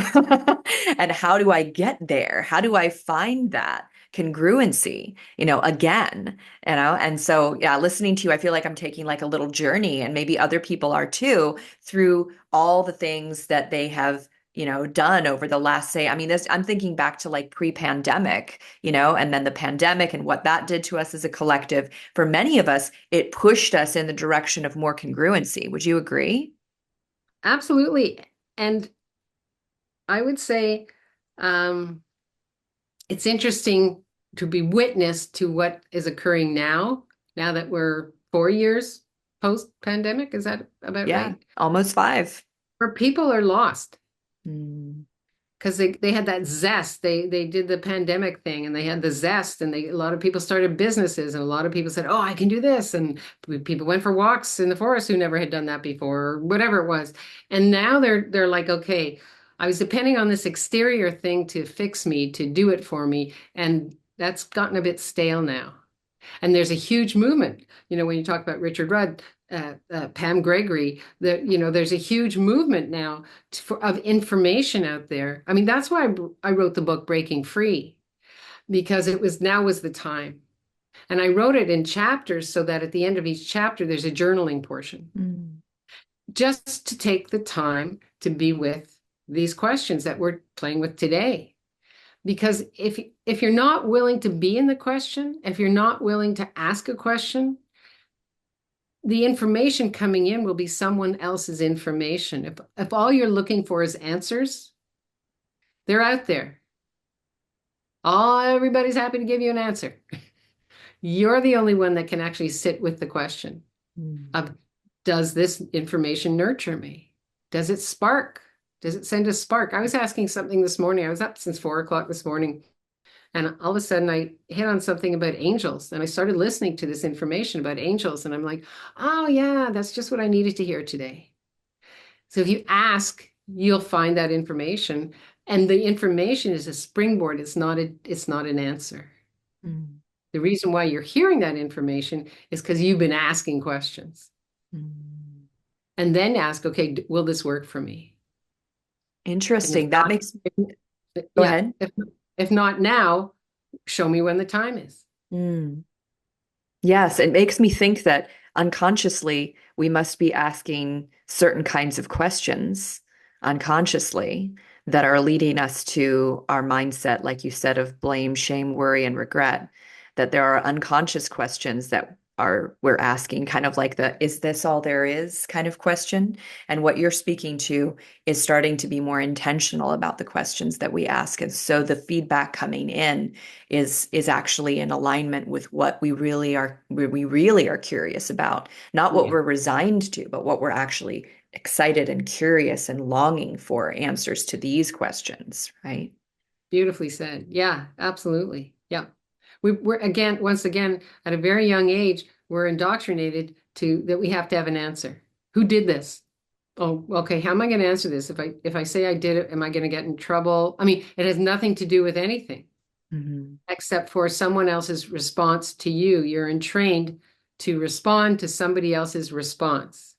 S1: And how do I get there? How do I find that congruency, again? And so, yeah, listening to you, I feel like I'm taking like a little journey, and maybe other people are too, through all the things that they have, done over the last, say, I mean, I'm thinking back to like pre-pandemic, and then the pandemic and what that did to us as a collective. For many of us, it pushed us in the direction of more congruency. Would you agree?
S2: Absolutely. And I would say um, it's interesting to be witness to what is occurring now that we're 4 years post-pandemic. Is that about
S1: Yeah,
S2: right?
S1: almost five.
S2: Where people are lost
S1: Mm.
S2: because they had that zest. They did the pandemic thing and they had the zest, and a lot of people started businesses, and a lot of people said, "Oh, I can do this." And people went for walks in the forest who never had done that before, or whatever it was. And now they're like, "Okay, I was depending on this exterior thing to fix me, to do it for me, and that's gotten a bit stale now." And there's a huge movement. When you talk about Richard Rudd, Pam Gregory, there's a huge movement now of information out there. I mean, that's why I wrote the book Breaking Free, because now was the time. And I wrote it in chapters so that at the end of each chapter, there's a journaling portion,
S1: Mm.
S2: just to take the time to be with these questions that we're playing with today. Because if you're not willing to be in the question, if you're not willing to ask a question, the information coming in will be someone else's information. If all you're looking for is answers, they're out there. Everybody's happy to give you an answer. You're the only one that can actually sit with the question
S1: Mm.
S2: of, does this information nurture me? Does it spark? Does it send a spark? I was asking something this morning. I was up since 4 o'clock this morning. And all of a sudden I hit on something about angels, and I started listening to this information about angels. And I'm like, oh yeah, that's just what I needed to hear today. So if you ask, you'll find that information. And the information is a springboard. It's not an answer.
S1: Mm.
S2: The reason why you're hearing that information is because you've been asking questions.
S1: Mm.
S2: And then ask, okay, will this work for me? And if
S1: Interesting. That
S2: not,
S1: makes, go
S2: yeah,
S1: ahead.
S2: if not now, show me when the time is.
S1: Mm. Yes, it makes me think that unconsciously we must be asking certain kinds of questions unconsciously that are leading us to our mindset, like you said, of blame, shame, worry, and regret. That there are unconscious questions that we're asking, kind of like the "is this all there is" kind of question. And what you're speaking to is starting to be more intentional about the questions that we ask. And so the feedback coming in is actually in alignment with what we really are curious about, not what
S2: Yeah.
S1: we're resigned to, but what we're actually excited and curious and longing for answers to these questions, right?
S2: Beautifully said. Yeah, absolutely. Yeah. Once again, at a very young age, we're indoctrinated to that we have to have an answer. Who did this? Oh, okay. How am I going to answer this? If I say I did it, am I going to get in trouble? I mean, it has nothing to do with anything
S1: Mhm.
S2: except for someone else's response to you. You're entrained to respond to somebody else's response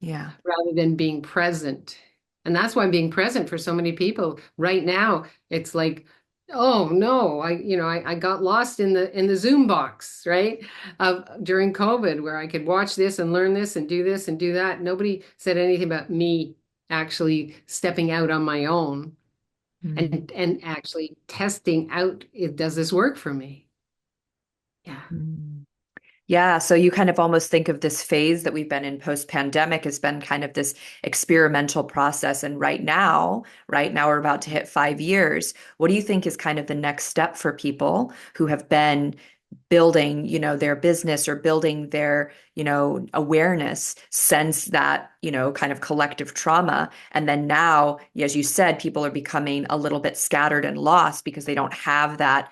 S1: Yeah.
S2: rather than being present. And that's why being present for so many people right now, it's like, oh no, I got lost in the Zoom box, right? During COVID, where I could watch this and learn this and do that. Nobody said anything about me actually stepping out on my own
S1: Mm.
S2: and actually testing out, does this work for me? Yeah.
S1: Mm. Yeah, so you kind of almost think of this phase that we've been in post-pandemic has been kind of this experimental process. And right now we're about to hit 5 years. What do you think is kind of the next step for people who have been building, their business or building their, awareness sense that, kind of collective trauma. And then now, as you said, people are becoming a little bit scattered and lost because they don't have that,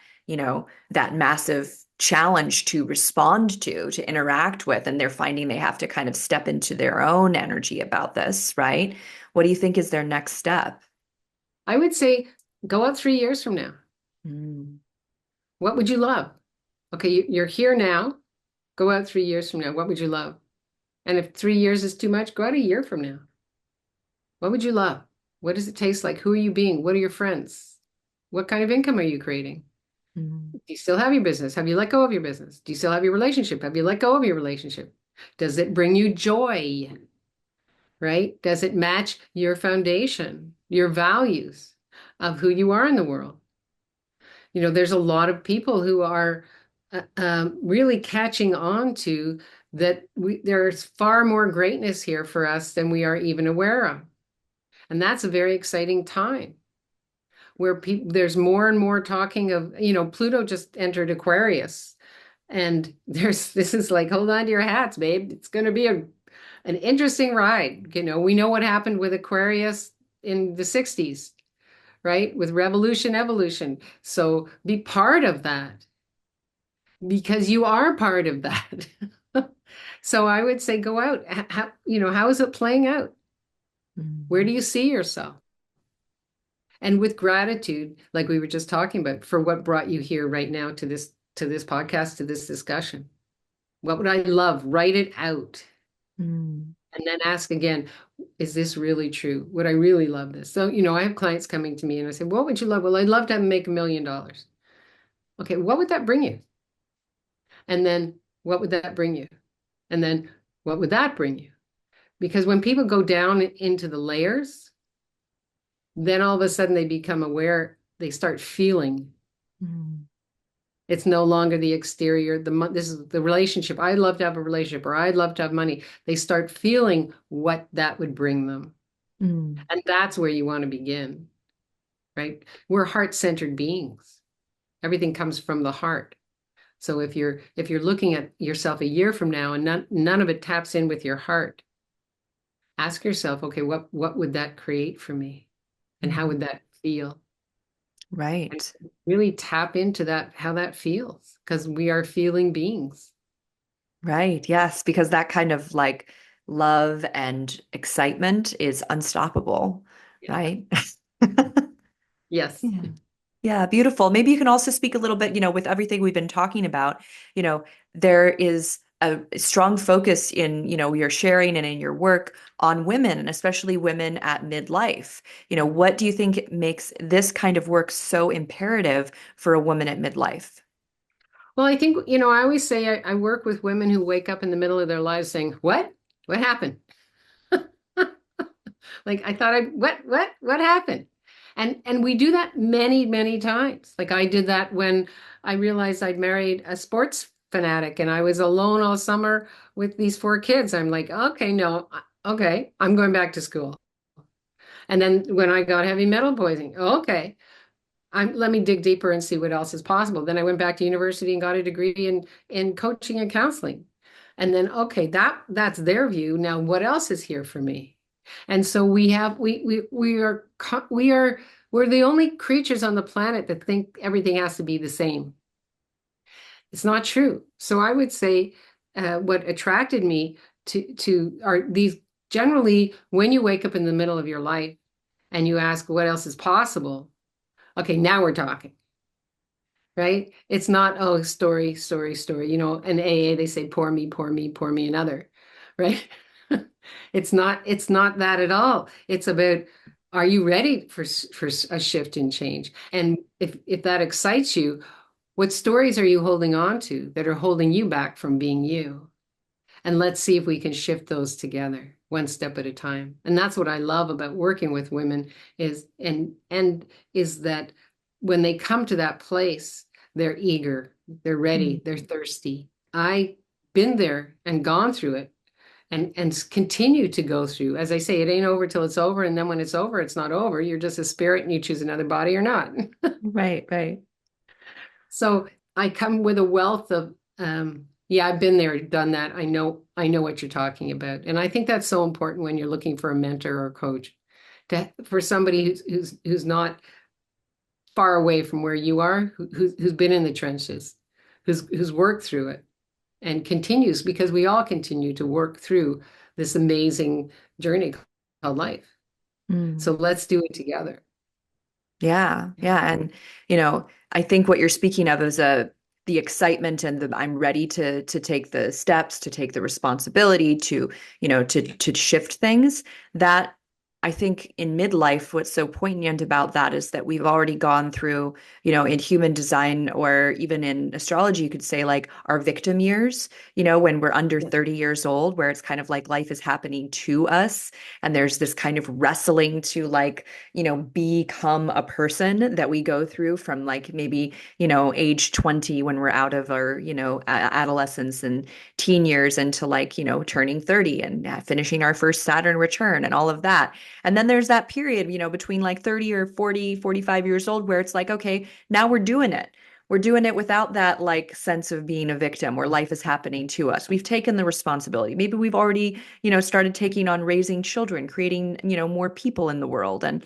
S1: that massive challenge to respond to interact with. And they're finding they have to kind of step into their own energy about this, right? What do you think is their next step?
S2: I would say go out 3 years from now.
S1: Mm,
S2: What would you love? Okay, you're here now. Go out 3 years from now. What would you love? And if 3 years is too much, go out a year from now. What would you love? What does it taste like? Who are you being? What are your friends? What kind of income are you creating?
S1: mm,
S2: Do you still have your business? Have you let go of your business? Do you still have your relationship? Have you let go of your relationship? Does it bring you joy? Right? Does it match your foundation, your values of who you are in the world? There's a lot of people who are really catching on to that there's far more greatness here for us than we are even aware of. And that's a very exciting time where there's more and more talking of, Pluto just entered Aquarius. And this is like, hold on to your hats, babe. It's going to be an interesting ride. We know what happened with Aquarius in the 60s, right? With revolution, evolution. So be part of that because you are part of that. So I would say go out. How is it playing out? Where do
S1: mm.
S2: you see yourself? And with gratitude, like we were just talking about, for what brought you here right now to this podcast, to this discussion. What would I love? Write it out.
S1: Mm,
S2: And then ask again, is this really true? Would I really love this? So, I have clients coming to me and I say, what would you love? Well, I'd love to make $1 million. Okay, what would that bring you? And then what would that bring you? And then what would that bring you? Because when people go down into the layers, then all of a sudden they become aware, they start feeling.
S1: mm,
S2: It's no longer the exterior. This is the relationship. I'd love to have a relationship, or I'd love to have money. They start feeling what that would bring them.
S1: mm.
S2: And that's where you want to begin, right? We're heart-centered beings. Everything comes from the heart. So if you're looking at yourself a year from now and none of it taps in with your heart, ask yourself, okay, what would that create for me? And how
S1: Mm.
S2: would that feel? And
S1: Right.
S2: really tap into that, how that feels, because we are feeling beings.
S1: Right. Yes, because that kind of like love and excitement is unstoppable,
S2: Yeah.
S1: right?
S2: Yes.
S1: Yeah. Yeah, beautiful. Maybe you can also speak a little bit, with everything we've been talking about, there is a strong focus in, your sharing and in your work on women, and especially women at midlife. What do you think makes this kind of work so imperative for a woman at midlife?
S2: Well, I think, I always say I work with women who wake up in the middle of their lives saying, what? What happened? Like I thought what happened? And we do that many, many times. Like I did that when I realized I'd married a sports fanatic and I was alone all summer with these 4 kids. I'm like, okay, no, okay, I'm going back to school. And then when I got heavy metal poisoning, okay, let me dig deeper and see what else is possible. Then I went back to university and got a degree in coaching and counseling. And then, okay, that's their view. Now, what else is here for me? And so we're the only creatures on the planet that think everything has to be the same. It's not true. So I would say what attracted me to are these generally when you wake up in the middle of your life and you ask what else is possible. Okay, now we're talking, right? It's not, oh, story, story, story. In AA, they say, poor me, poor me, poor me, another, right? It's not that at all. It's about, are you ready for a shift and change? And if that excites you, what stories are you holding on to that are holding you back from being you? And let's see if we can shift those together one step at a time. And that's what I love about working with women is that when they come to that place, they're eager, they're ready, they're thirsty. I've been there and gone through it and continue to go through. As I say, it ain't over till it's over. And then when it's over, it's not over. You're just a spirit and you choose another body or not.
S1: Right, right.
S2: So I come with a wealth of yeah, I've been there, done that. I know what you're talking about. And I think that's so important when you're looking for a mentor or a coach, to for somebody who's not far away from where you are, who's been in the trenches, who's worked through it and continues, because we all continue to work through this amazing journey called life. So
S1: Mm.
S2: let's do it together.
S1: Yeah,
S2: Yeah.
S1: yeah. And I think what you're speaking of is the excitement and the I'm ready to take the steps, to take the responsibility, to, to shift things. That I think in midlife, what's so poignant about that is that we've already gone through, in human design or even in astrology, you could say like our victim years, when we're under 30 years old, where it's kind of like life is happening to us. And there's this kind of wrestling to like, become a person that we go through from like maybe, age 20 when we're out of our, adolescence and teen years into like, turning 30 and finishing our first Saturn return and all of that. And then there's that period, between like 30 or 40, 45 years old where it's like, okay, now we're doing it. We're doing it without that like sense of being a victim where life is happening to us. We've taken the responsibility. Maybe we've already, started taking on raising children, creating, more people in the world. And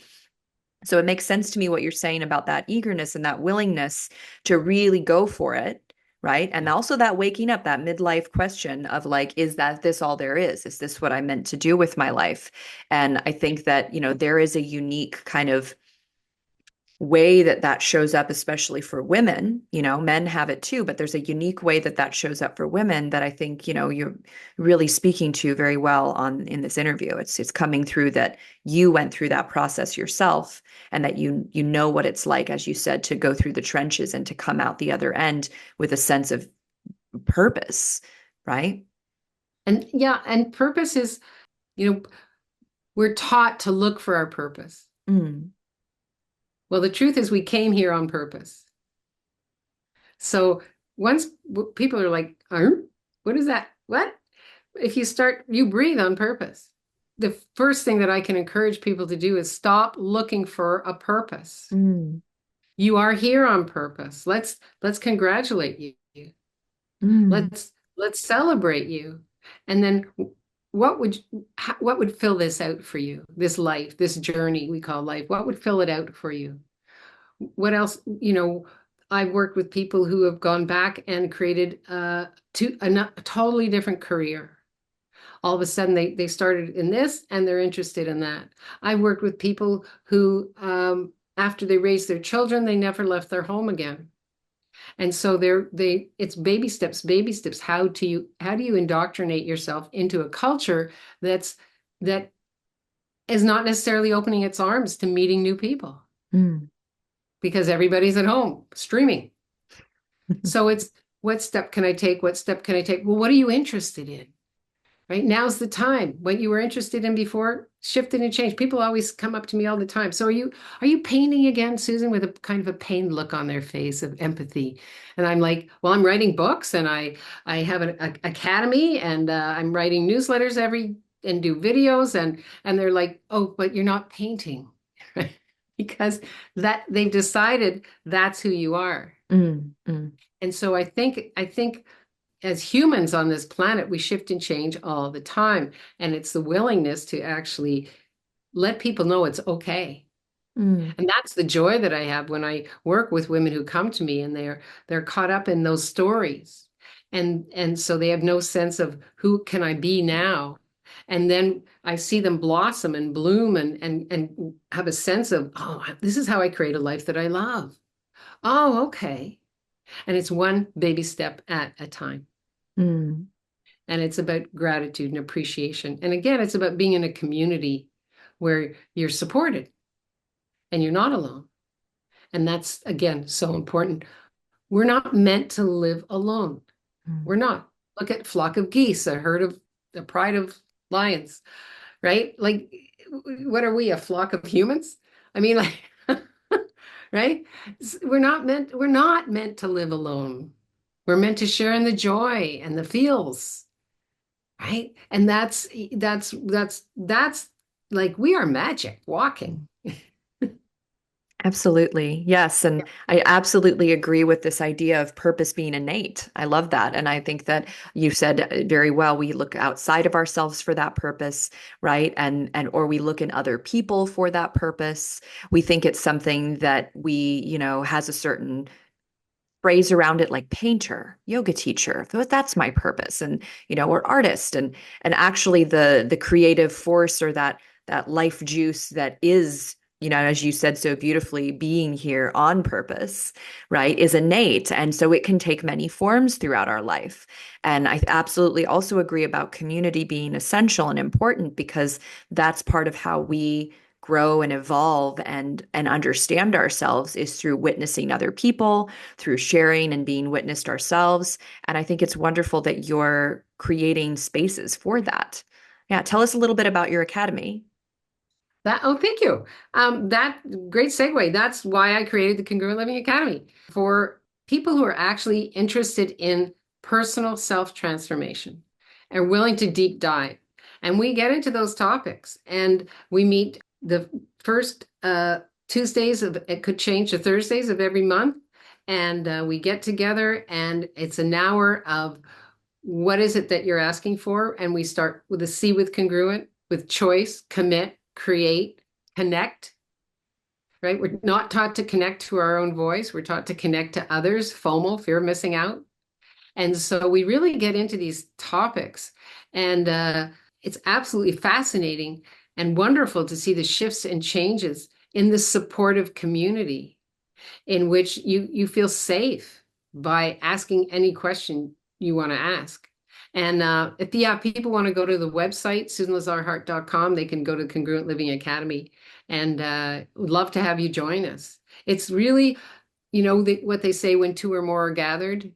S1: so it makes sense to me what you're saying about that eagerness and that willingness to really go for it, right? And also that waking up, that midlife question of like, is that this all there is? Is this what I'm meant to do with my life? And I think that, there is a unique kind of way that that shows up, especially for women. Men have it too, but there's a unique way that that shows up for women that I think, you're really speaking to very well on in this interview. It's coming through that you went through that process yourself, and that you know what it's like, as you said, to go through the trenches and to come out the other end with a sense of purpose, right?
S2: And yeah, and purpose is, you know, we're taught to look for our purpose.
S1: Mm,
S2: Well, the truth is we came here on purpose. So once people are like, what is that? What? If you start, you breathe on purpose. The first thing that I can encourage people to do is stop looking for a purpose.
S1: mm,
S2: You are here on purpose. Let's congratulate you.
S1: mm,
S2: Let's celebrate you. And then what would what would fill this out for you? This life, this journey we call life. What would fill it out for you? What else, I've worked with people who have gone back and created a totally different career. All of a sudden they started in this and they're interested in that. I've worked with people who after they raised their children, they never left their home again. And so it's baby steps, baby steps. How do you indoctrinate yourself into a culture that is not necessarily opening its arms to meeting new people
S1: mm.
S2: because everybody's at home streaming. So it's, what step can I take? What step can I take? Well, what are you interested in? Right? Now's the time. What you were interested in before shifted and changed. People always come up to me all the time. So are you painting again, Susan, with a kind of a pained look on their face of empathy? And I'm like, well, I'm writing books and I have an academy and I'm writing newsletters and do videos and they're like, oh, but you're not painting. Because that they've decided that's who you are.
S1: Mm, mm,
S2: And so I think as humans on this planet, we shift and change all the time. And it's the willingness to actually let people know it's okay.
S1: mm,
S2: And that's the joy that I have when I work with women who come to me and they're caught up in those stories. And so they have no sense of who can I be now? And then I see them blossom and bloom and have a sense of, oh, this is how I create a life that I love. Oh, okay. And it's one baby step at a time.
S1: mm.
S2: And it's about gratitude and appreciation. And again, it's about being in a community where you're supported and you're not alone. And that's, again, so important. We're not meant to live alone.
S1: Mm.
S2: We're not. Look at flock of geese, a herd of the pride of lions, right? Like, what are we, a flock of humans? I mean, like, right? We're not meant to live alone. We're meant to share in the joy and the feels. Right? And that's like we are magic walking.
S1: Absolutely. Yes. And I absolutely agree with this idea of purpose being innate. I love that. And I think that you said very well, we look outside of ourselves for that purpose, right? And or we look in other people for that purpose. We think it's something that has a certain phrase around it, like painter, yoga teacher. That's my purpose. And, or artist. And actually the creative force, or that life juice that is, as you said so beautifully, being here on purpose, right, is innate. And so it can take many forms throughout our life. And I absolutely also agree about community being essential and important, because that's part of how we grow and evolve and understand ourselves, is through witnessing other people, through sharing and being witnessed ourselves. And I think it's wonderful that you're creating spaces for that. Yeah, tell us a little bit about your academy.
S2: Thank you. That great segue. That's why I created the Congruent Living Academy for people who are actually interested in personal self-transformation and willing to deep dive. And we get into those topics, and we meet the first Tuesdays of, it could change to Thursdays of every month. And we get together, and it's an hour of what is it that you're asking for? And we start with a C, with congruent, with choice, commit, create, connect, right? We're not taught to connect to our own voice. We're taught to connect to others, FOMO, fear of missing out. And so we really get into these topics, and it's absolutely fascinating and wonderful to see the shifts and changes in this supportive community in which you feel safe by asking any question you want to ask. And if people want to go to the website, susanlazarhart.com, they can go to Congruent Living Academy, and would love to have you join us. It's really, what they say, when two or more are gathered,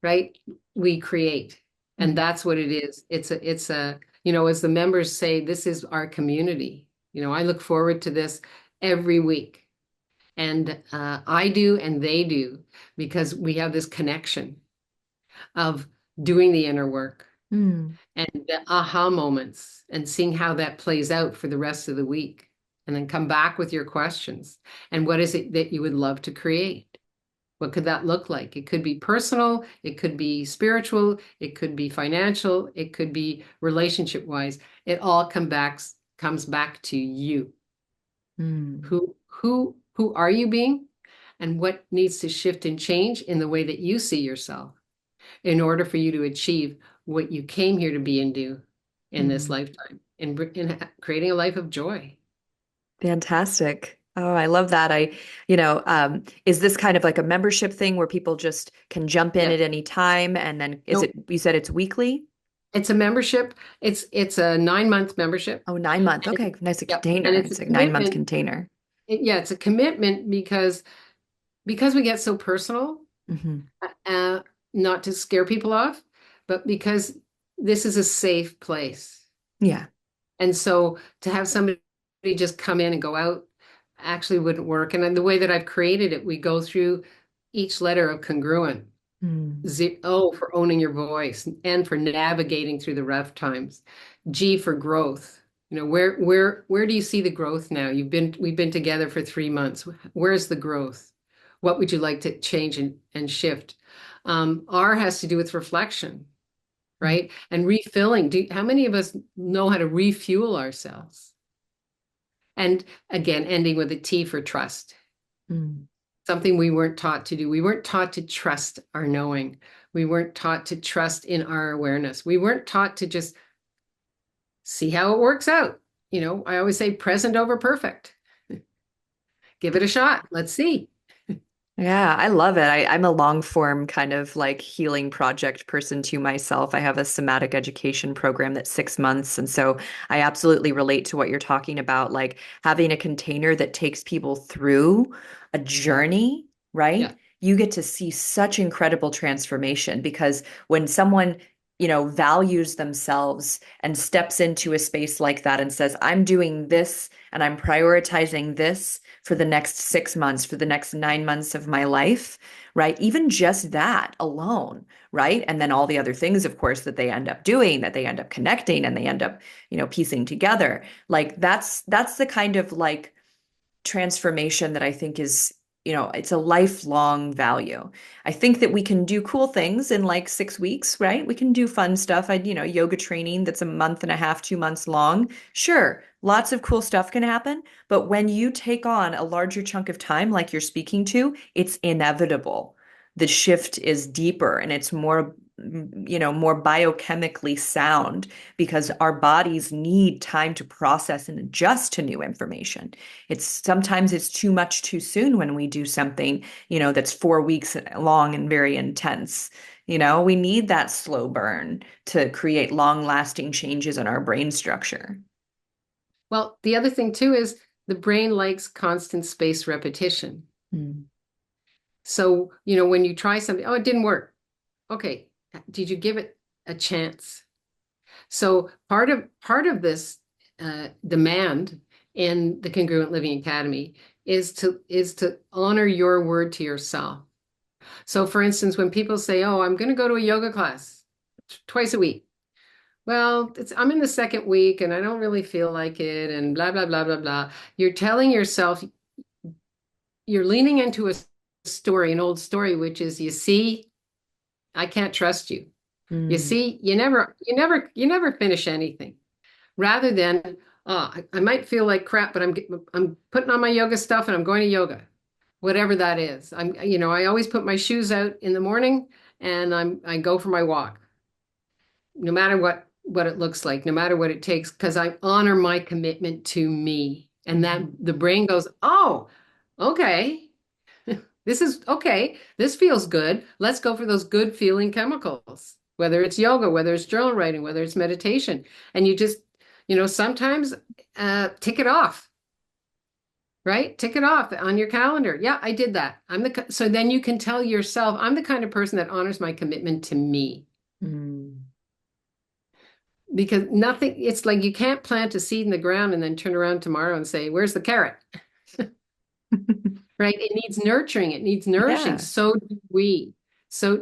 S2: right? We create. And
S1: Mm.
S2: that's what it is. It's a, as the members say, this is our community. I look forward to this every week. And I do, and they do, because we have this connection of doing the inner work
S1: Mm.
S2: and the aha moments, and seeing how that plays out for the rest of the week. And then come back with your questions. And what is it that you would love to create? What could that look like? It could be personal, it could be spiritual, it could be financial, it could be relationship wise. It all comes back to you.
S1: Mm.
S2: Who are you being? And what needs to shift and change in the way that you see yourself in order for you to achieve what you came here to be and do in this
S1: Mm.
S2: lifetime, in creating a life of joy.
S1: Fantastic. Oh, I love that. Is this kind of like a membership thing where people just can jump in
S2: Yeah.
S1: at any time? And then
S2: No,
S1: you said it's weekly?
S2: it's a membership. It's a 9 month membership.
S1: Oh, 9 month.
S2: And,
S1: Okay. Nice. A
S2: yep. And
S1: container.
S2: it's a
S1: It's like 9 month
S2: commitment.
S1: container.
S2: Yeah, it's a commitment because we get so personal,
S1: Hmm.
S2: uh, not to scare people off, but because this is a safe place.
S1: Yeah.
S2: And so to have somebody just come in and go out actually wouldn't work. And then the way that I've created it, we go through each letter of congruent.
S1: Mm.
S2: O for owning your voice, N for navigating through the rough times, G for growth. Where do you see the growth now? We've been together for 3 months. Where's the growth? What would you like to change and shift? R has to do with reflection, right? And refilling. How many of us know how to refuel ourselves? And again, ending with a T for trust.
S1: Mm.
S2: Something we weren't taught to do. We weren't taught to trust our knowing. We weren't taught to trust in our awareness. We weren't taught to just see how it works out. I always say present over perfect. Give it a shot. Let's see.
S1: Yeah, I love it. I'm a long form kind of like healing project person to myself. I have a somatic education program that's 6 months. And so I absolutely relate to what you're talking about, like having a container that takes people through a journey, right?
S2: Yeah.
S1: You get to see such incredible transformation, because when someone, values themselves and steps into a space like that and says, I'm doing this and I'm prioritizing this for the next 6 months, for the next 9 months of my life, right? Even just that alone, right? And then all the other things, of course, that they end up doing, that they end up connecting and they end up, piecing together. Like that's the kind of like transformation that I think is, it's a lifelong value. I think that we can do cool things in like 6 weeks, right? We can do fun stuff. Yoga training that's a month and a half, 2 months long. Sure, lots of cool stuff can happen. But when you take on a larger chunk of time, like you're speaking to, it's inevitable. The shift is deeper and it's more biochemically sound because our bodies need time to process and adjust to new information. Sometimes it's too much too soon when we do something, that's 4 weeks long and very intense. We need that slow burn to create long-lasting changes in our brain structure.
S2: Well, the other thing too is the brain likes constant space repetition.
S1: Mm.
S2: So, when you try something, oh, it didn't work. Okay, did you give it a chance? So part of this demand in the Congruent Living Academy is to honor your word to yourself. So for instance, when people say, "Oh, I'm going to go to a yoga class twice a week." Well, I'm in the second week and I don't really feel like it and blah, blah, blah, blah, blah. You're telling yourself, you're leaning into a story, an old story, which is, you see, I can't trust you. You
S1: Mm.
S2: see, you never finish anything. Rather than, oh, I might feel like crap, but I'm putting on my yoga stuff and I'm going to yoga, whatever that is. I always put my shoes out in the morning and I go for my walk, no matter what it looks like, no matter what it takes, because I honor my commitment to me. And that the brain goes, oh, okay, this is okay. This feels good. Let's go for those good feeling chemicals, whether it's yoga, whether it's journal writing, whether it's meditation. And you just, sometimes tick it off, right? Tick it off on your calendar. Yeah, I did that. So then you can tell yourself, I'm the kind of person that honors my commitment to me.
S1: Mm.
S2: Because nothing, it's like you can't plant a seed in the ground and then turn around tomorrow and say, where's the carrot? Right? It needs nurturing. It needs nourishing.
S1: Yeah.
S2: So do we. So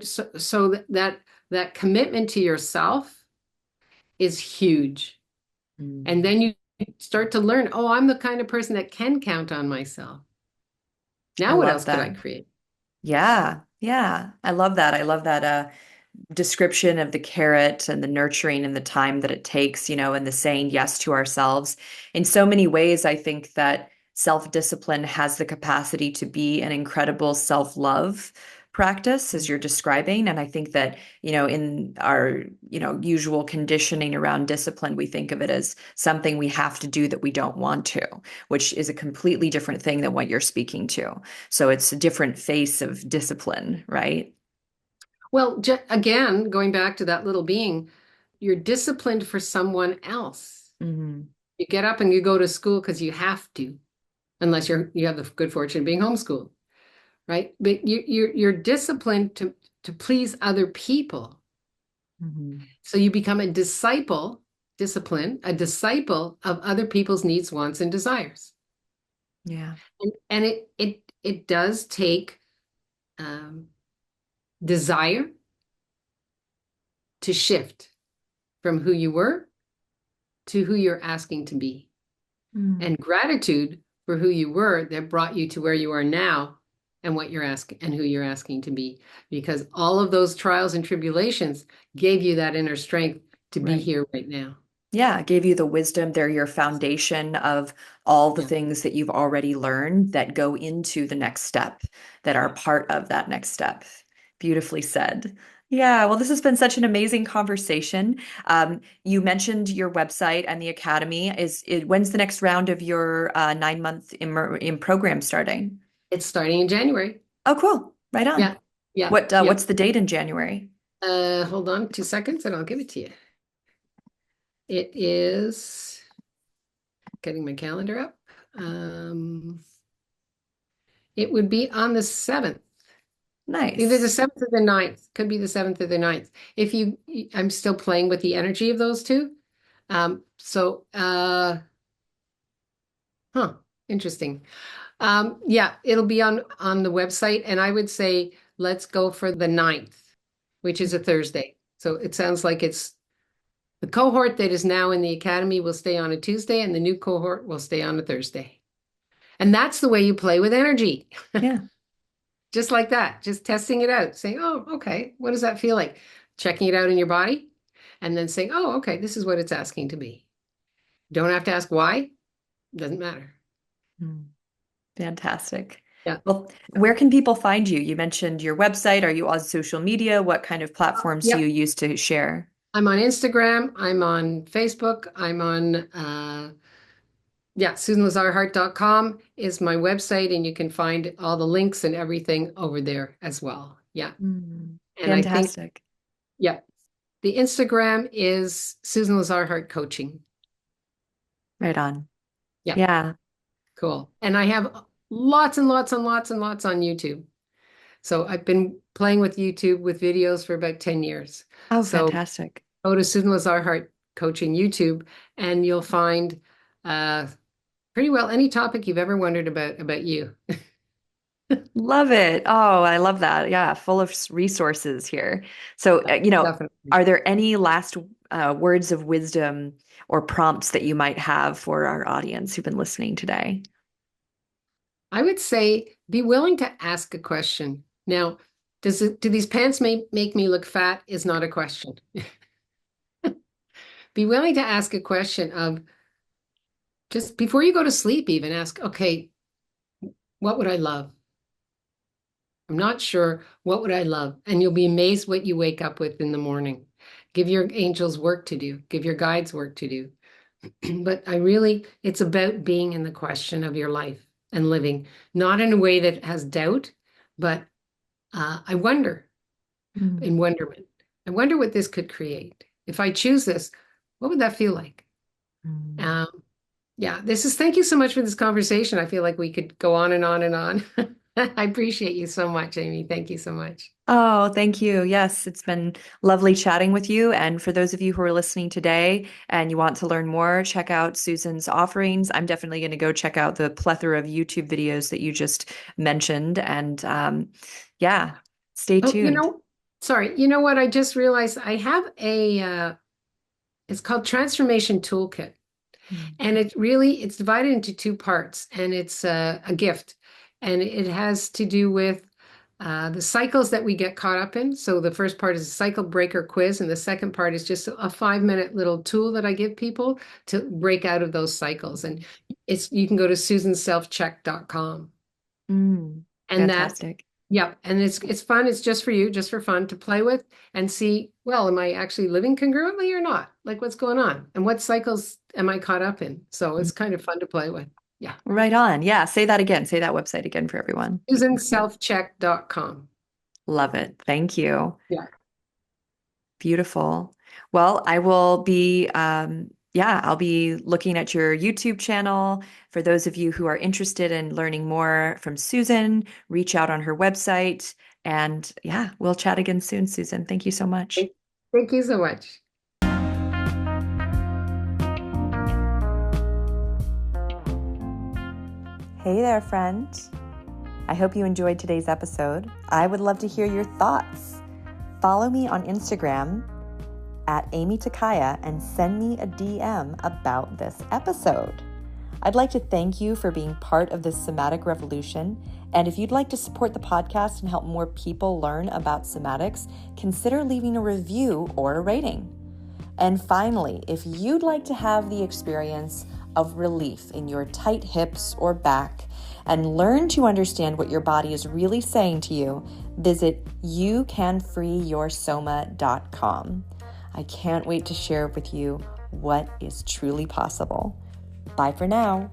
S2: that commitment to yourself is huge. And
S1: Mm.
S2: then you start to learn, oh, I'm the kind of person that can count on myself.
S1: I
S2: Now, what
S1: love
S2: else could I
S1: that.
S2: create?
S1: Yeah. Yeah. I love that. I love that description of the carrot and the nurturing and the time that it takes, and the saying yes to ourselves. In so many ways, I think that self-discipline has the capacity to be an incredible self-love practice, as you're describing. And I think that, in our, usual conditioning around discipline, we think of it as something we have to do that we don't want to, which is a completely different thing than what you're speaking to. So it's a different face of discipline, right?
S2: Well, again, going back to that little being, you're disciplined for someone else.
S1: Mm-hmm.
S2: You get up and you go to school because you have to, unless you have the good fortune of being homeschooled, right? But you're disciplined to please other people.
S1: Mm-hmm.
S2: So you become a disciple of other people's needs, wants, and desires.
S1: Yeah.
S2: And it does take um, desire to shift from who you were to who you're asking to be,
S1: Mm.
S2: and gratitude for who you were that brought you to where you are now and what you're asking and who you're asking to be. Because all of those trials and tribulations gave you that inner strength to be
S1: Right.
S2: here right now.
S1: Yeah, it gave you the wisdom. They're your foundation of all the
S2: Yeah.
S1: things that you've already learned that go into the next step, that are part of that next step. Beautifully said. Yeah, well, this has been such an amazing conversation. You mentioned your website and the academy. When's the next round of your 9 month in program starting?
S2: It's starting in January.
S1: Oh, cool. Right on.
S2: Yeah. Yeah. Yeah.
S1: What's the date in January?
S2: Hold on 2 seconds and I'll give it to you. It is getting my calendar up. It would be on the 7th. Either the
S1: Nice.
S2: 7th or the 9th. Could be the 7th or the 9th. I'm still playing with the energy of those two. So, interesting. Yeah, it'll be on the website, and I would say let's go for the 9th, which is a Thursday. So it sounds like it's the cohort that is now in the academy will stay on a Tuesday, and the new cohort will stay on a Thursday. And that's the way you play with energy.
S1: Yeah.
S2: Just like that, just testing it out, saying, oh, okay, what does that feel like? Checking it out in your body, and then saying, oh, okay, this is what it's asking to be. Don't have to ask why, doesn't matter.
S1: Fantastic.
S2: Yeah.
S1: Well, where can people find you? You mentioned your website. Are you on social media? What kind of platforms do
S2: Yep.
S1: you use to share?
S2: I'm on Instagram. I'm on Facebook. I'm on, SusanLazarHart.com is my website, and you can find all the links and everything over there as well. Yeah. And I think,
S1: Fantastic.
S2: yeah, the Instagram is Susan Lazar Hart Coaching.
S1: Right on.
S2: Yeah.
S1: Yeah.
S2: Cool. And I have lots and lots and lots and lots on YouTube. So I've been playing with YouTube with videos for about 10 years.
S1: Oh,
S2: So
S1: fantastic.
S2: go to Susan Lazar Hart Coaching YouTube, and you'll find uh, pretty well any topic you've ever wondered about you.
S1: Love it. Oh, I love that. Yeah, full of resources here. So,
S2: Definitely.
S1: are there any last words of wisdom or prompts that you might have for our audience who've been listening today?
S2: I would say be willing to ask a question. Now, do these pants make me look fat is not a question. Be willing to ask a question of just before you go to sleep, even ask, okay, what would I love? I'm not sure. What would I love? And you'll be amazed what you wake up with in the morning. Give your angels work to do, give your guides work to do. But it's about being in the question of your life and living, not in a way that has doubt, but I wonder, in wonderment. I wonder what this could create. If I choose this, what would that feel like? Um, thank you so much for this conversation. I feel like we could go on and on and on. I appreciate you so much, Amy. Thank you so much.
S1: Oh, thank you. Yes, it's been lovely chatting with you. And for those of you who are listening today and you want to learn more, check out Susan's offerings. I'm definitely going to go check out the plethora of YouTube videos that you just mentioned. And stay
S2: Oh,
S1: tuned.
S2: sorry. You know what? I just realized I have it's called Transformation Toolkit. And it's divided into two parts, and it's a gift. And it has to do with the cycles that we get caught up in. So the first part is a cycle breaker quiz, and the second part is just a 5-minute little tool that I give people to break out of those cycles. And you can go to susanselfcheck.com. And that,
S1: Fantastic.
S2: yeah, and it's fun. It's just for you, just for fun to play with and see, well, am I actually living congruently or not? Like what's going on? And what cycles am I caught up in? So it's kind of fun to play with. Yeah.
S1: Right on. Yeah. Say that again. Say that website again for everyone.
S2: SusanSelfcheck.com.
S1: Love it. Thank you.
S2: Yeah.
S1: Beautiful. Well, I will be, I'll be looking at your YouTube channel. For those of you who are interested in learning more from Susan, reach out on her website. And yeah, we'll chat again soon, Susan. Thank you so much.
S2: Thank you so much.
S1: Hey there, friend. I hope you enjoyed today's episode. I would love to hear your thoughts. Follow me on Instagram at Amy Takaya and send me a DM about this episode. I'd like to thank you for being part of this somatic revolution. And if you'd like to support the podcast and help more people learn about somatics, consider leaving a review or a rating. And finally, if you'd like to have the experience of relief in your tight hips or back and learn to understand what your body is really saying to you, visit youcanfreeyoursoma.com. I can't wait to share with you what is truly possible. Bye for now.